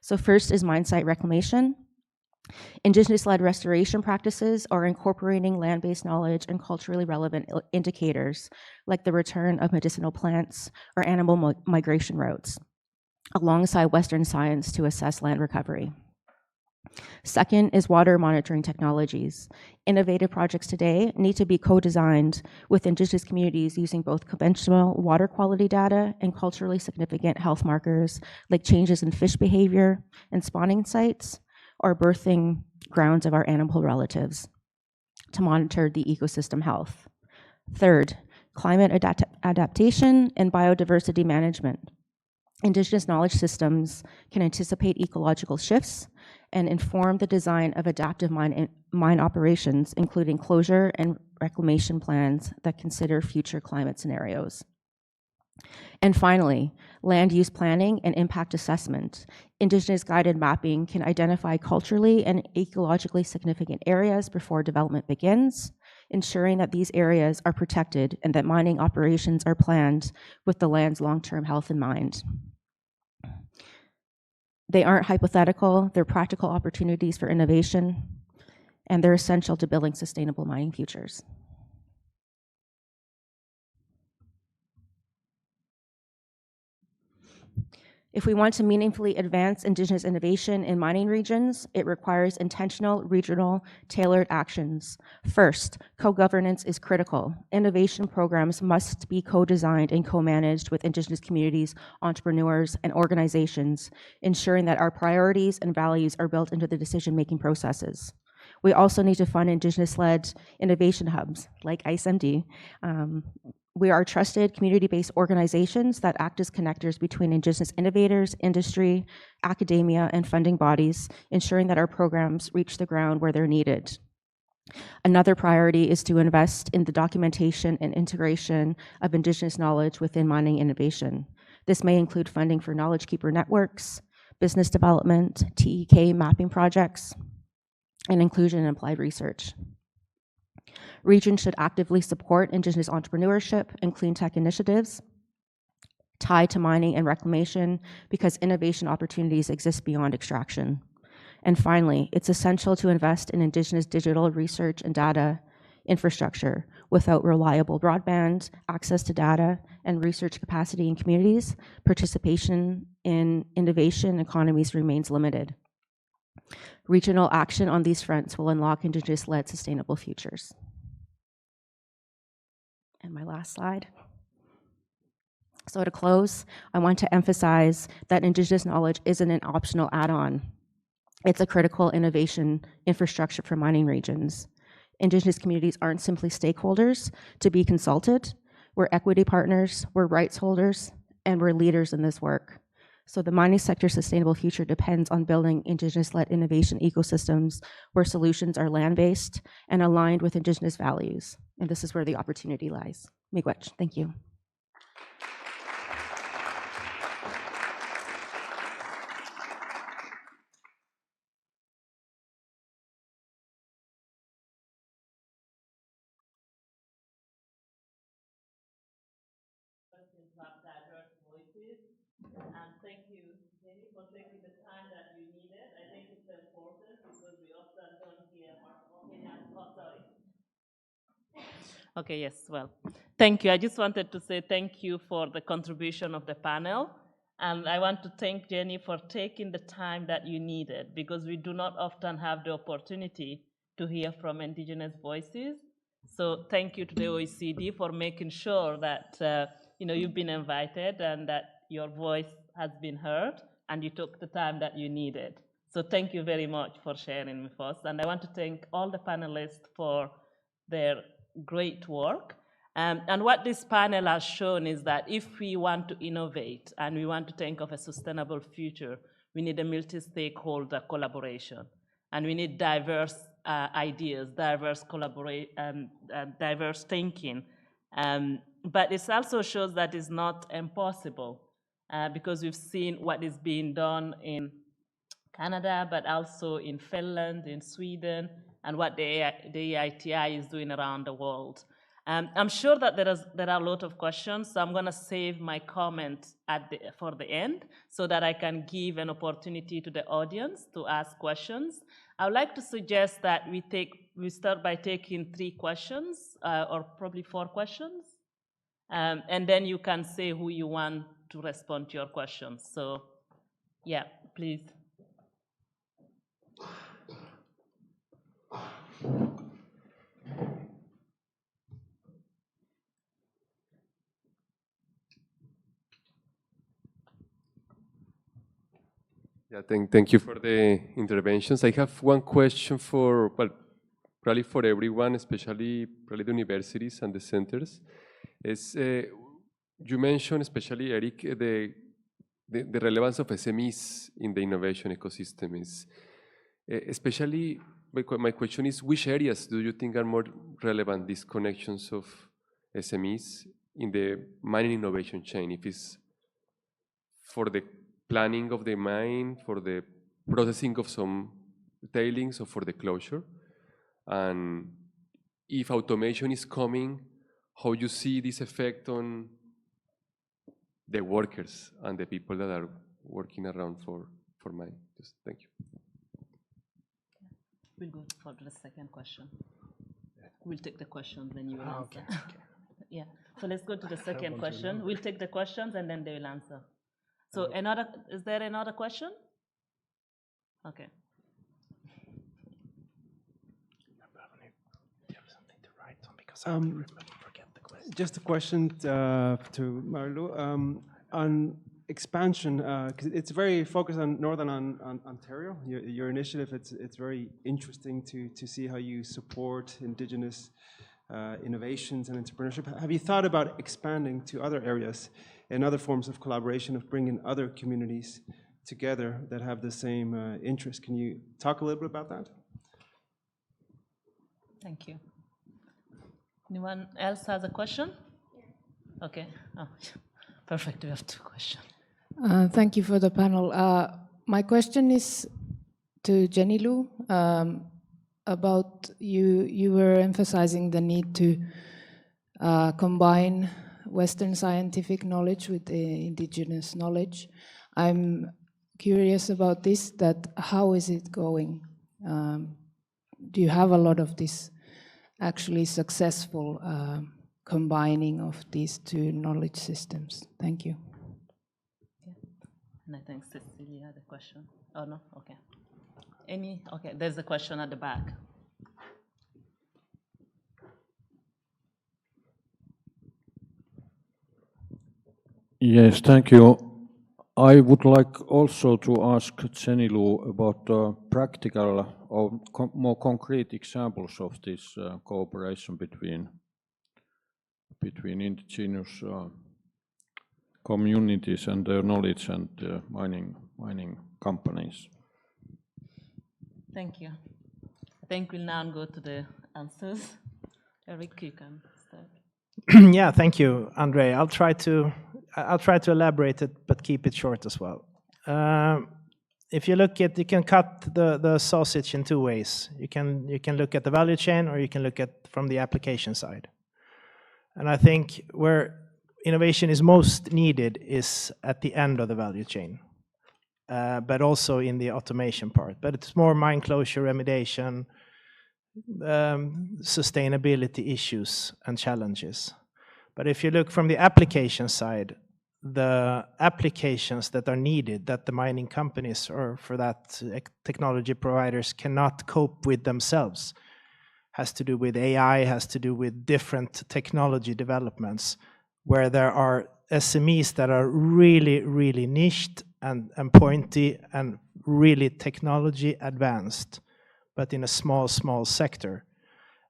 So first is mine site reclamation. Indigenous-led restoration practices are incorporating land-based knowledge and culturally relevant indicators, like the return of medicinal plants or animal migration routes, alongside Western science to assess land recovery. Second is water monitoring technologies. Innovative projects today need to be co-designed with Indigenous communities using both conventional water quality data and culturally significant health markers like changes in fish behavior and spawning sites or birthing grounds of our animal relatives to monitor the ecosystem health. Third, climate adaptation and biodiversity management. Indigenous knowledge systems can anticipate ecological shifts and inform the design of adaptive mine operations, including closure and reclamation plans that consider future climate scenarios. And finally, land use planning and impact assessment. Indigenous guided mapping can identify culturally and ecologically significant areas before development begins, ensuring that these areas are protected and that mining operations are planned with the land's long-term health in mind. They aren't hypothetical, they're practical opportunities for innovation. and they're essential to building sustainable mining futures. If we want to meaningfully advance Indigenous innovation in mining regions, it requires intentional, regional, tailored actions. First, co-governance is critical. Innovation programs must be co-designed and co-managed with Indigenous communities, entrepreneurs, and organizations, ensuring that our priorities and values are built into the decision-making processes. We also need to fund Indigenous-led innovation hubs like ICEMD. We are trusted community-based organizations that act as connectors between Indigenous innovators, industry, academia, and funding bodies, ensuring that our programs reach the ground where they're needed. Another priority is to invest in the documentation and integration of Indigenous knowledge within mining innovation. This may include funding for knowledge keeper networks, business development, TEK mapping projects, and inclusion in applied research. Regions should actively support Indigenous entrepreneurship and clean tech initiatives tied to mining and reclamation because innovation opportunities exist beyond extraction. And finally, it's essential to invest in Indigenous digital research and data infrastructure. Without reliable broadband, access to data, and research capacity in communities, participation in innovation economies remains limited. Regional action on these fronts will unlock Indigenous-led sustainable futures. And my last slide. So to close, I want to emphasize that Indigenous knowledge isn't an optional add-on. It's a critical innovation infrastructure for mining regions. Indigenous communities aren't simply stakeholders to be consulted. We're equity partners, we're rights holders, and we're leaders in this work. So the mining sector's sustainable future depends on building Indigenous-led innovation ecosystems where solutions are land-based and aligned with Indigenous values. And this is where the opportunity lies. Miigwech, thank you. And thank you, Jenny, for taking the time that you needed. I think it's important because we often don't hear sorry. Okay, yes, well, thank you. I just wanted to say thank you for the contribution of the panel. And I want to thank Jenny for taking the time that you needed because we do not often have the opportunity to hear from Indigenous voices. So thank you to the OECD for making sure that you've been invited and that your voice has been heard and you took the time that you needed. So thank you very much for sharing with us. And I want to thank all the panelists for their great work. And what this panel has shown is that if we want to innovate and we want to think of a sustainable future, we need a multi-stakeholder collaboration. And we need diverse ideas, diverse diverse thinking. But it also shows that it's not impossible because we've seen what is being done in Canada, but also in Finland, in Sweden, and what the EITI is doing around the world. I'm sure that there are a lot of questions, so I'm going to save my comments for the end so that I can give an opportunity to the audience to ask questions. I would like to suggest that we start by taking 3 questions or probably 4 questions, and then you can say who you want to respond to your questions. So, yeah, please. Yeah, thank you for the interventions. I have one question for, well, probably for everyone, especially probably the universities and the centers. You mentioned, especially Eric, the relevance of SMEs in the innovation ecosystem is, especially, my question is, which areas do you think are more relevant, these connections of SMEs in the mining innovation chain? If it's for the planning of the mine, for the processing of some tailings, or for the closure? And if automation is coming, how you see this effect on the workers and the people that are working around for mine? Just thank you. We'll go for the second question. We'll take the questions, then you will answer. Okay. Yeah. So let's go to the second question. We'll take the questions and then they will answer. So is there another question? Okay. Do you have something to write on? Because I forget the question. Just a question to Marilu on expansion, because it's very focused on Northern Ontario. Your initiative, it's very interesting to see how you support Indigenous innovations and entrepreneurship. Have you thought about expanding to other areas and other forms of collaboration, of bringing other communities together that have the same interest? Can you talk a little bit about that? Thank you. Anyone else has a question? Okay. Oh, perfect. We have two questions. Thank you for the panel. My question is to Jenny Lou about you were emphasizing the need to combine Western scientific knowledge with the Indigenous knowledge. I'm curious about this, that how is it going? Do you have a lot of this actually successful combining of these two knowledge systems? Thank you. And I think Cecilia had a question. Oh, no? Okay. Okay, there's a question at the back. Yes, thank you. I would like also to ask Jenny Lou about practical or more concrete examples of this cooperation between indigenous communities and their knowledge and mining companies. Thank you. I think we'll now go to the answers. Eric, you can start. Yeah, thank you, Andre. I'll try to elaborate it, but keep it short as well. If you look at, you can cut the sausage in two ways. You can look at the value chain, or you can look at from the application side. And I think where innovation is most needed is at the end of the value chain, but also in the automation part. But it's more mine closure, remediation, sustainability issues and challenges. But if you look from the application side, the applications that are needed that the mining companies or for that technology providers cannot cope with themselves has to do with AI, has to do with different technology developments, where there are SMEs that are really, really niched and pointy and really technology advanced, but in a small sector.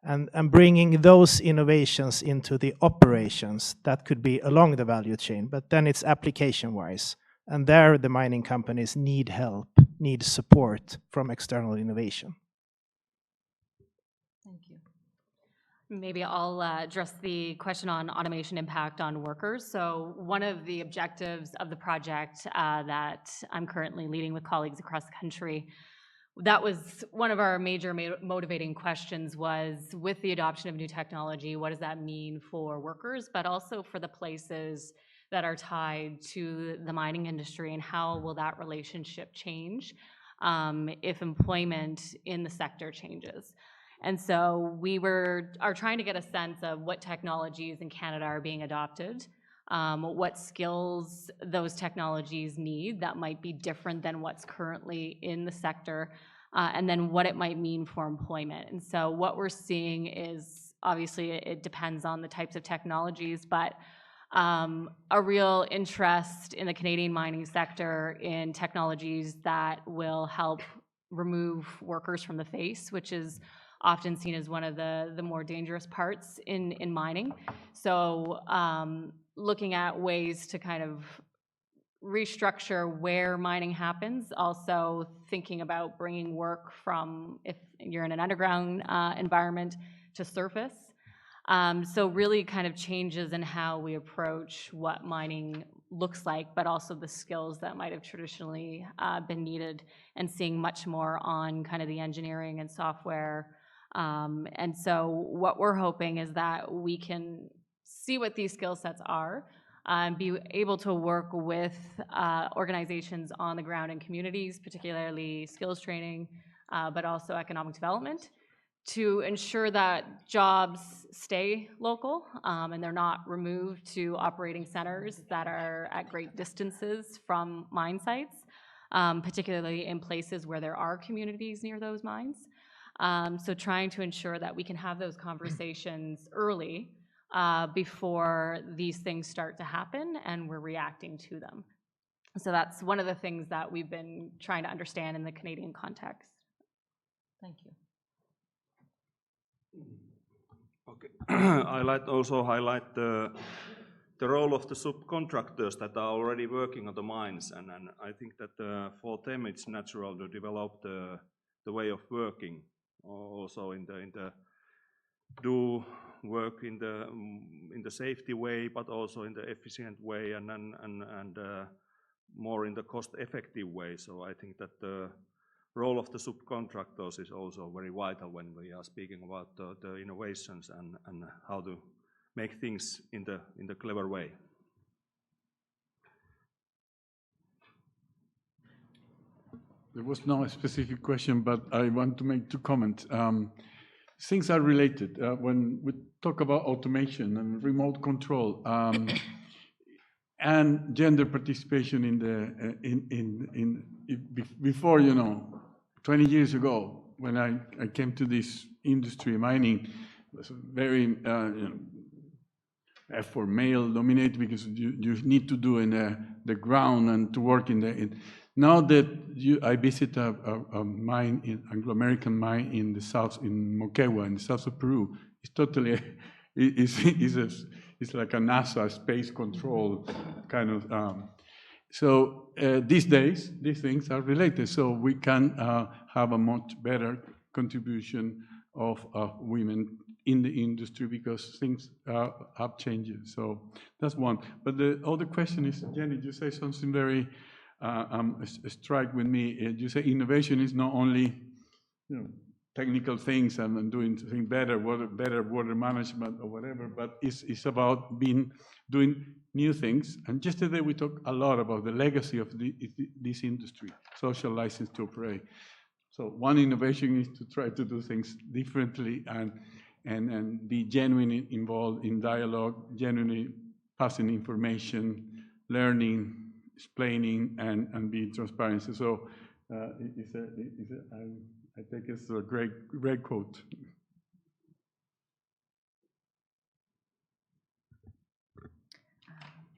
And bringing those innovations into the operations, that could be along the value chain, but then it's application-wise. And there the mining companies need help, need support from external innovation. Thank you. Maybe I'll address the question on automation impact on workers. So one of the objectives of the project that I'm currently leading with colleagues across the country, that was one of our major motivating questions, was with the adoption of new technology, what does that mean for workers, but also for the places that are tied to the mining industry, and how will that relationship change if employment in the sector changes? And so we are trying to get a sense of what technologies in Canada are being adopted, what skills those technologies need that might be different than what's currently in the sector, and then what it might mean for employment. And so what we're seeing is, obviously it depends on the types of technologies, but a real interest in the Canadian mining sector in technologies that will help remove workers from the face, which is often seen as one of the more dangerous parts in mining. So looking at ways to kind of restructure where mining happens, also thinking about bringing work from, if you're in an underground environment, to surface. So really kind of changes in how we approach what mining looks like, but also the skills that might have traditionally been needed, and seeing much more on kind of the engineering and software. And so what we're hoping is that we can see what these skill sets are, be able to work with organizations on the ground in communities, particularly skills training, but also economic development, to ensure that jobs stay local and they're not removed to operating centers that are at great distances from mine sites, particularly in places where there are communities near those mines. So trying to ensure that we can have those conversations early before these things start to happen and we're reacting to them. So that's one of the things that we've been trying to understand in the Canadian context. Thank you. Okay. I like also highlight the role of the subcontractors that are already working on the mines, and I think that for them it's natural to develop the way of working, also in the do work in the safety way, but also in the efficient way, and more in the cost-effective way. So I think that the role of the subcontractors is also very vital when we are speaking about the innovations and how to make things in the clever way. There was no specific question, but I want to make 2 comments. Things are related. When we talk about automation and remote control, and gender participation before, 20 years ago, when I came to this industry, mining was very for male dominated, because you need to do in the ground and to work now that I visit a mine, Anglo-American mine in the south, in Moquegua, in the south of Peru. It's totally, it's like a NASA space control kind of. So these days, these things are related. So we can have a much better contribution of women in the industry because things have changed. So that's one. But the other question is, Jenny, you say something very strike with me. You say innovation is not only technical things and doing things better water management or whatever, but it's about doing new things. And yesterday we talked a lot about the legacy of this industry, social license to operate. So one innovation is to try to do things differently and be genuinely involved in dialogue, genuinely passing information, learning, explaining, and being transparent. So I think it's a great quote.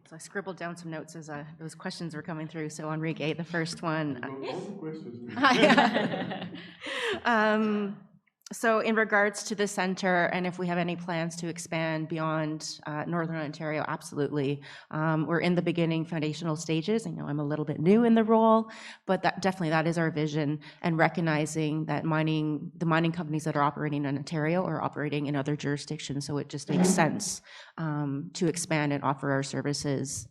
So I scribbled down some notes as those questions were coming through. So Enrique, the first one. All the questions. So in regards to the center, and if we have any plans to expand beyond Northern Ontario, absolutely. We're in the beginning foundational stages. I know I'm a little bit new in the role, but that is our vision, and recognizing that the mining companies that are operating in Ontario are operating in other jurisdictions, so it just makes sense to expand and offer our services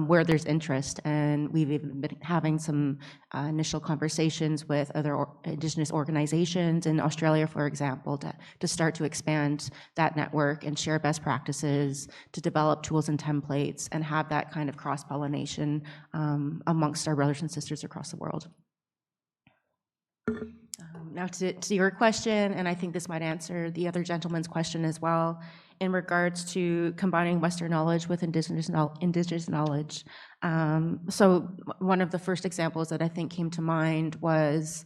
where there's interest. And we've even been having some initial conversations with other Indigenous organizations in Australia, for example, to start to expand that network and share best practices, to develop tools and templates, and have that kind of cross-pollination amongst our brothers and sisters across the world. Now to your question, and I think this might answer the other gentleman's question as well, in regards to combining Western knowledge with Indigenous knowledge. So one of the first examples that I think came to mind was,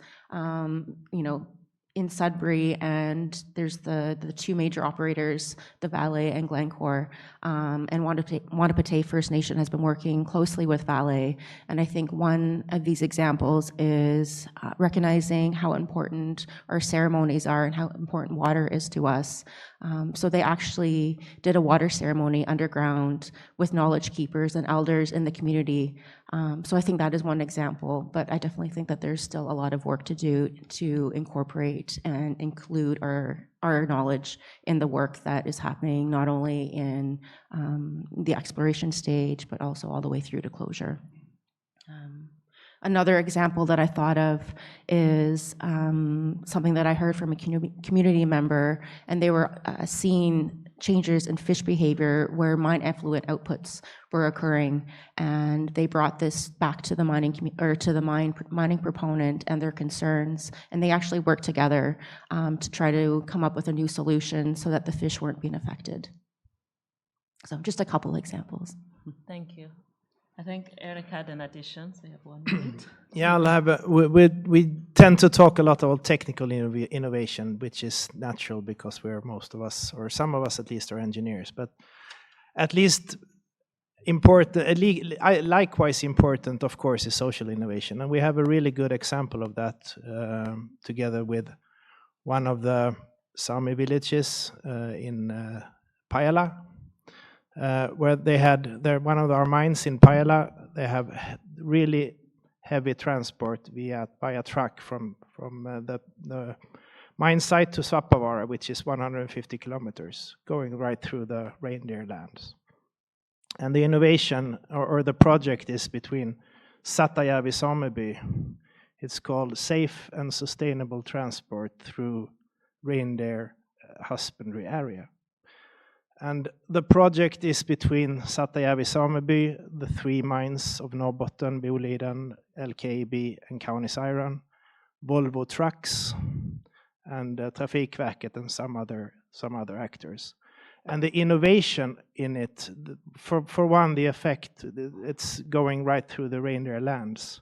in Sudbury, and there's the 2 major operators, the Vale and Glencore, and Wanapitei First Nation has been working closely with Vale. And I think one of these examples is recognizing how important our ceremonies are and how important water is to us. So they actually did a water ceremony underground with knowledge keepers and elders in the community. So I think that is one example, but I definitely think that there's still a lot of work to do to incorporate and include our knowledge in the work that is happening, not only in the exploration stage, but also all the way through to closure. Another example that I thought of is something that I heard from a community member, and they were seeing changes in fish behavior where mine effluent outputs were occurring, and they brought this back to the mining proponent and their concerns, and they actually worked together to try to come up with a new solution so that the fish weren't being affected. So just a couple examples. Thank you. I think Eric had an addition, so you have 1 minute. Yeah, I'll have we tend to talk a lot about technical innovation, which is natural because most of us, or some of us at least, are engineers. But at least likewise important, of course, is social innovation. And we have a really good example of that together with one of the Sami villages in Pajala, where they had one of our mines in Pajala. They have really heavy transport via truck from the mine site to Svappavaara, which is 150 kilometers, going right through the reindeer lands. And the innovation or the project is between Satajärvi Sameby. It's called Safe and Sustainable Transport Through Reindeer Husbandry Area. And the project is between Satajärvi Sameby, the 3 mines of Norrbotten, Boliden, LKAB, and Kaunis Iron, Volvo Trucks, and Trafikverket, and some other actors. And the innovation in it, for one, the effect, it's going right through the reindeer lands.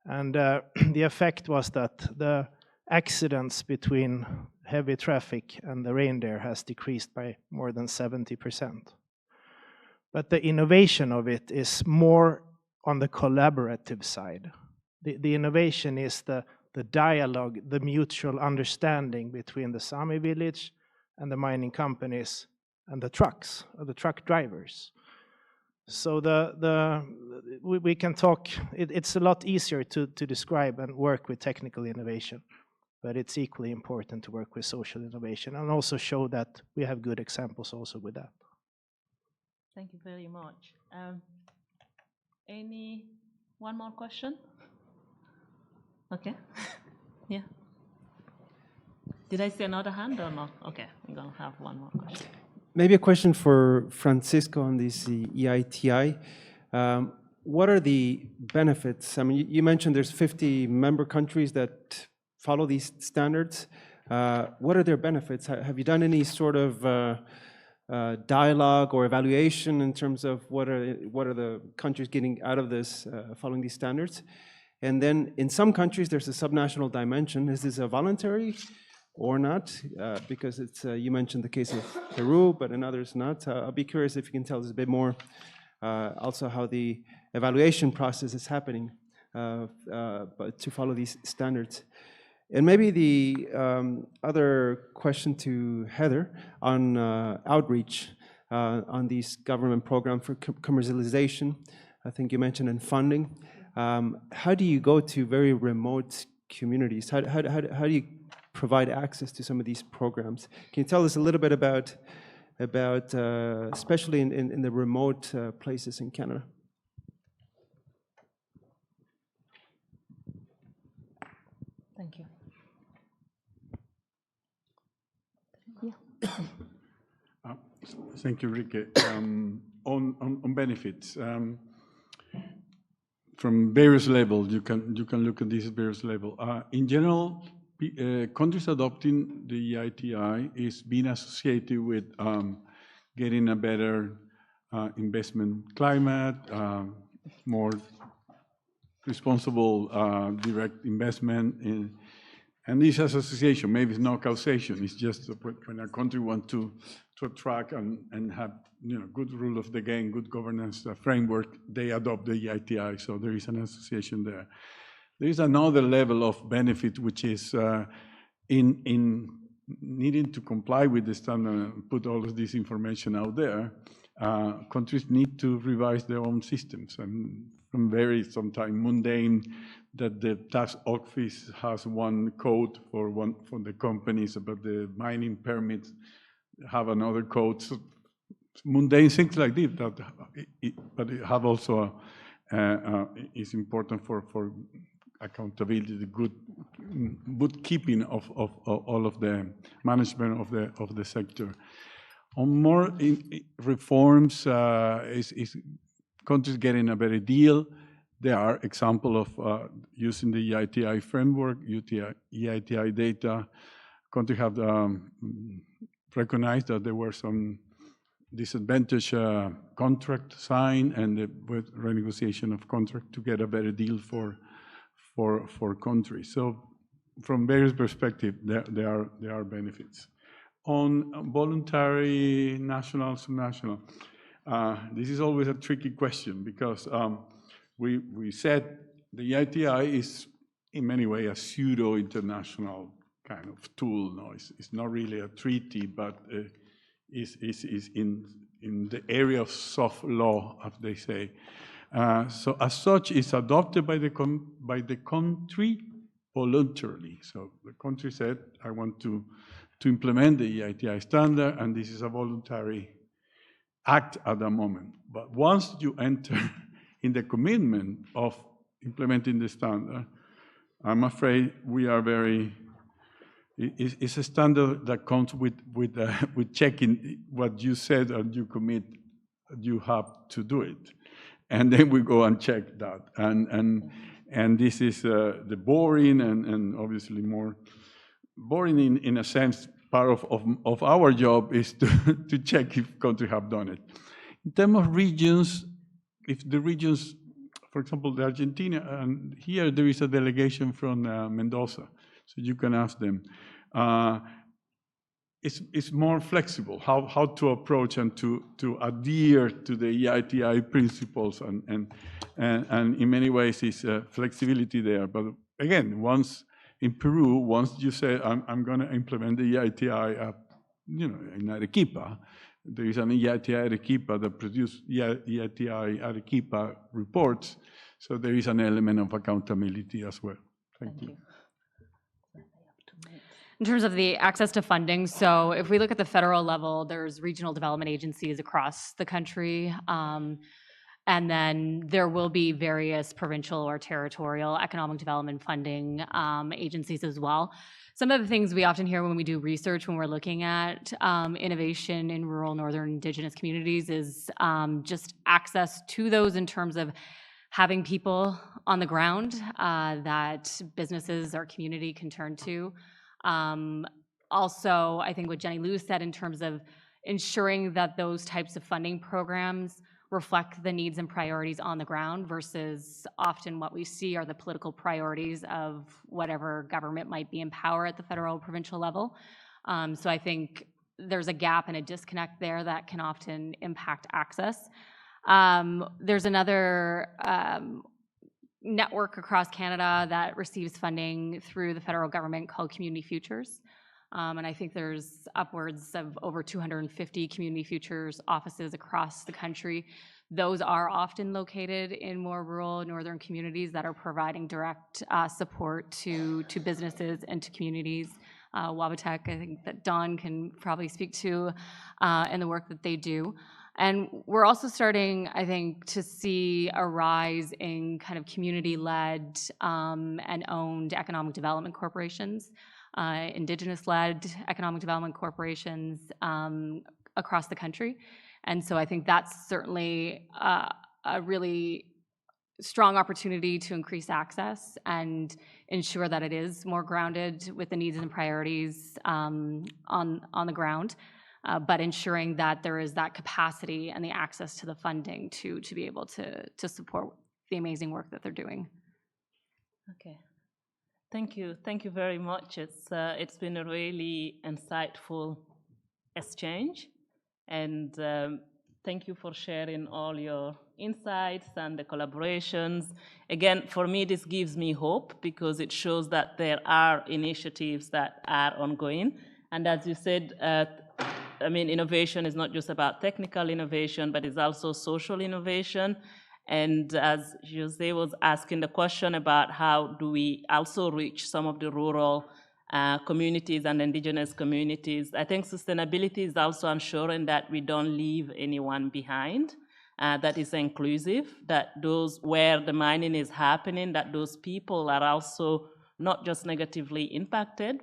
And the effect was that the accidents between heavy traffic and the reindeer has decreased by more than 70%. But the innovation of it is more on the collaborative side. The innovation is the dialogue, the mutual understanding between the Sami village and the mining companies and the trucks, or the truck drivers. So we can talk, it's a lot easier to describe and work with technical innovation, but it's equally important to work with social innovation and also show that we have good examples also with that. Thank you very much. One more question? Okay. Yeah. Did I see another hand or not? Okay, we're going to have one more question. Maybe a question for Francisco on this EITI. What are the benefits? I mean, you mentioned there's 50 member countries that follow these standards. What are their benefits? Have you done any sort of dialogue or evaluation in terms of what are the countries getting out of this, following these standards? And then in some countries, there's a subnational dimension. Is this a voluntary or not? Because it's you mentioned the case of Peru, but in others not. I'll be curious if you can tell us a bit more also how the evaluation process is happening but to follow these standards. And maybe the other question to Heather on outreach on these government programs for commercialization. I think you mentioned in funding. How do you go to very remote communities? How do you provide access to some of these programs? Can you tell us a little bit about especially in the remote places in Canada? Thank you. Thank you, Rikke. On benefits, from various levels, you can look at these various levels. In general, countries adopting the EITI is being associated with getting a better investment climate, more responsible direct investment. And this association, maybe it's not causation, it's just when a country wants to attract and have good rule of the game, good governance framework, they adopt the EITI, so there is an association there. There is another level of benefit, which is in needing to comply with the standard and put all of this information out there. Countries need to revise their own systems, and from very sometimes mundane that the tax office has one code for the companies, but the mining permits have another code. So mundane things like this, but it have also is important for accountability, the good bookkeeping of all of the management of the sector. On more reforms, is countries getting a better deal. There are examples of using the EITI framework, EITI data. Countries have recognized that there were some disadvantage contract signed and the renegotiation of contract to get a better deal for countries. So from various perspectives, there are benefits. On voluntary national, subnational, this is always a tricky question because we said the EITI is in many ways a pseudo-international kind of tool. No, it's not really a treaty, but is in the area of soft law, as they say. So as such, it's adopted by the country voluntarily. So the country said, I want to implement the EITI standard, and this is a voluntary act at the moment. But once you enter in the commitment of implementing the standard, I'm afraid we are very, it's a standard that comes with checking what you said and you commit, you have to do it. And then we go and check that. And this is the boring and obviously more boring in a sense. Part of our job is to check if countries have done it. In terms of regions, if the regions, for example, the Argentina, and here there is a delegation from Mendoza, so you can ask them. It's more flexible how to approach and to adhere to the EITI principles, and in many ways is flexibility there. But again, once in Peru, once you say I'm going to implement the EITI, in Arequipa, there is an EITI Arequipa that produces EITI Arequipa reports, so there is an element of accountability as well. Thank you. In terms of the access to funding, so if we look at the federal level, there's regional development agencies across the country, and then there will be various provincial or territorial economic development funding agencies as well. Some of the things we often hear when we do research, when we're looking at innovation in rural northern Indigenous communities, is just access to those in terms of having people on the ground that businesses or community can turn to. Also, I think what Jenny Lou said in terms of ensuring that those types of funding programs reflect the needs and priorities on the ground versus often what we see are the political priorities of whatever government might be in power at the federal or provincial level. So I think there's a gap and a disconnect there that can often impact access. There's another network across Canada that receives funding through the federal government called Community Futures. And I think there's upwards of over 250 Community Futures offices across the country. Those are often located in more rural northern communities that are providing direct support to businesses and to communities. Wabatek, I think that Don can probably speak to, and the work that they do. And we're also starting, I think, to see a rise in kind of community-led and owned economic development corporations, Indigenous-led economic development corporations across the country. And so I think that's certainly a really strong opportunity to increase access and ensure that it is more grounded with the needs and priorities on the ground. But ensuring that there is that capacity and the access to the funding to be able to support the amazing work that they're doing. Okay, thank you very much. It's been a really insightful exchange, and thank you for sharing all your insights and the collaborations. Again, for me, this gives me hope because it shows that there are initiatives that are ongoing, and as you said. I mean, innovation is not just about technical innovation, but it's also social innovation. And as Jose was asking the question about how do we also reach some of the rural communities and Indigenous communities, I think sustainability is also ensuring that we don't leave anyone behind. that is inclusive, that those where the mining is happening, that those people are also not just negatively impacted.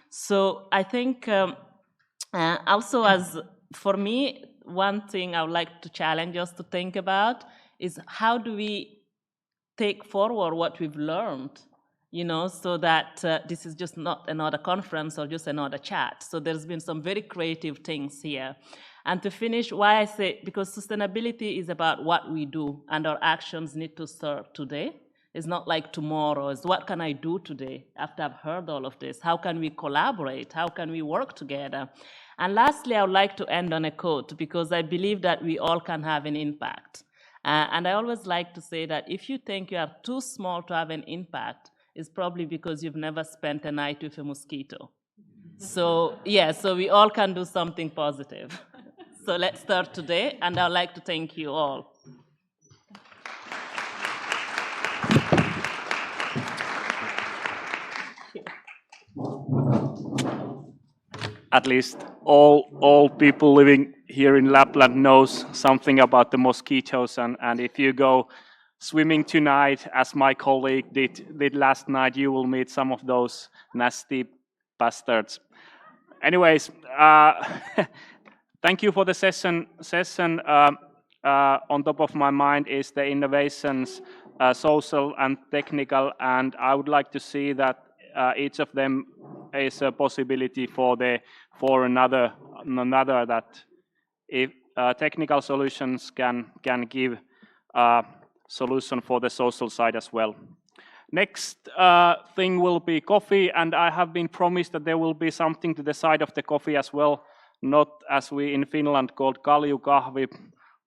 So I think also as for me, one thing I would like to challenge us to think about is how do we take forward what we've learned, you know, so that this is just not another conference or just another chat. So there's been some very creative things here. And to finish, why I say, because sustainability is about what we do and our actions need to serve today. It's not like tomorrow. It's what can I do today after I've heard all of this? How can we collaborate? How can we work together? And lastly, I would like to end on a quote, because I believe that we all can have an impact. And I always like to say that if you think you are too small to have an impact, it's probably because you've never spent a night with a mosquito. So yeah, so we all can do something positive. So let's start today, and I'd like to thank you all. At least all people living here in Lapland knows something about the mosquitoes, and if you go swimming tonight, as my colleague did last night, you will meet some of those nasty bastards. Anyways, thank you for the session. On top of my mind is the innovations, social and technical, and I would like to see that each of them is a possibility for another that if technical solutions can give solution for the social side as well. Next thing will be coffee, and I have been promised that there will be something to the side of the coffee as well, not as we in Finland called kaljukahvi,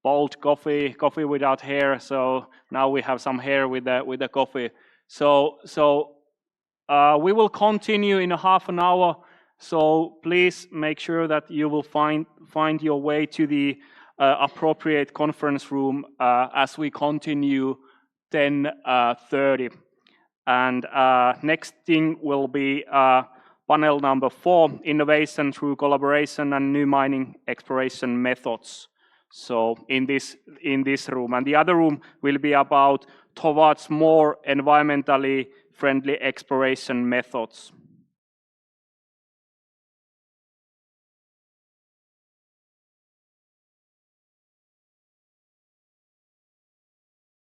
bold coffee without hair. So now we have some hair with the coffee. So we will continue in a half an hour. So please make sure that you will find your way to the appropriate conference room as we continue 10:30. And next thing will be panel number 4, innovation through collaboration and new mining exploration methods. So in this room, and the other room will be about towards more environmentally friendly exploration methods.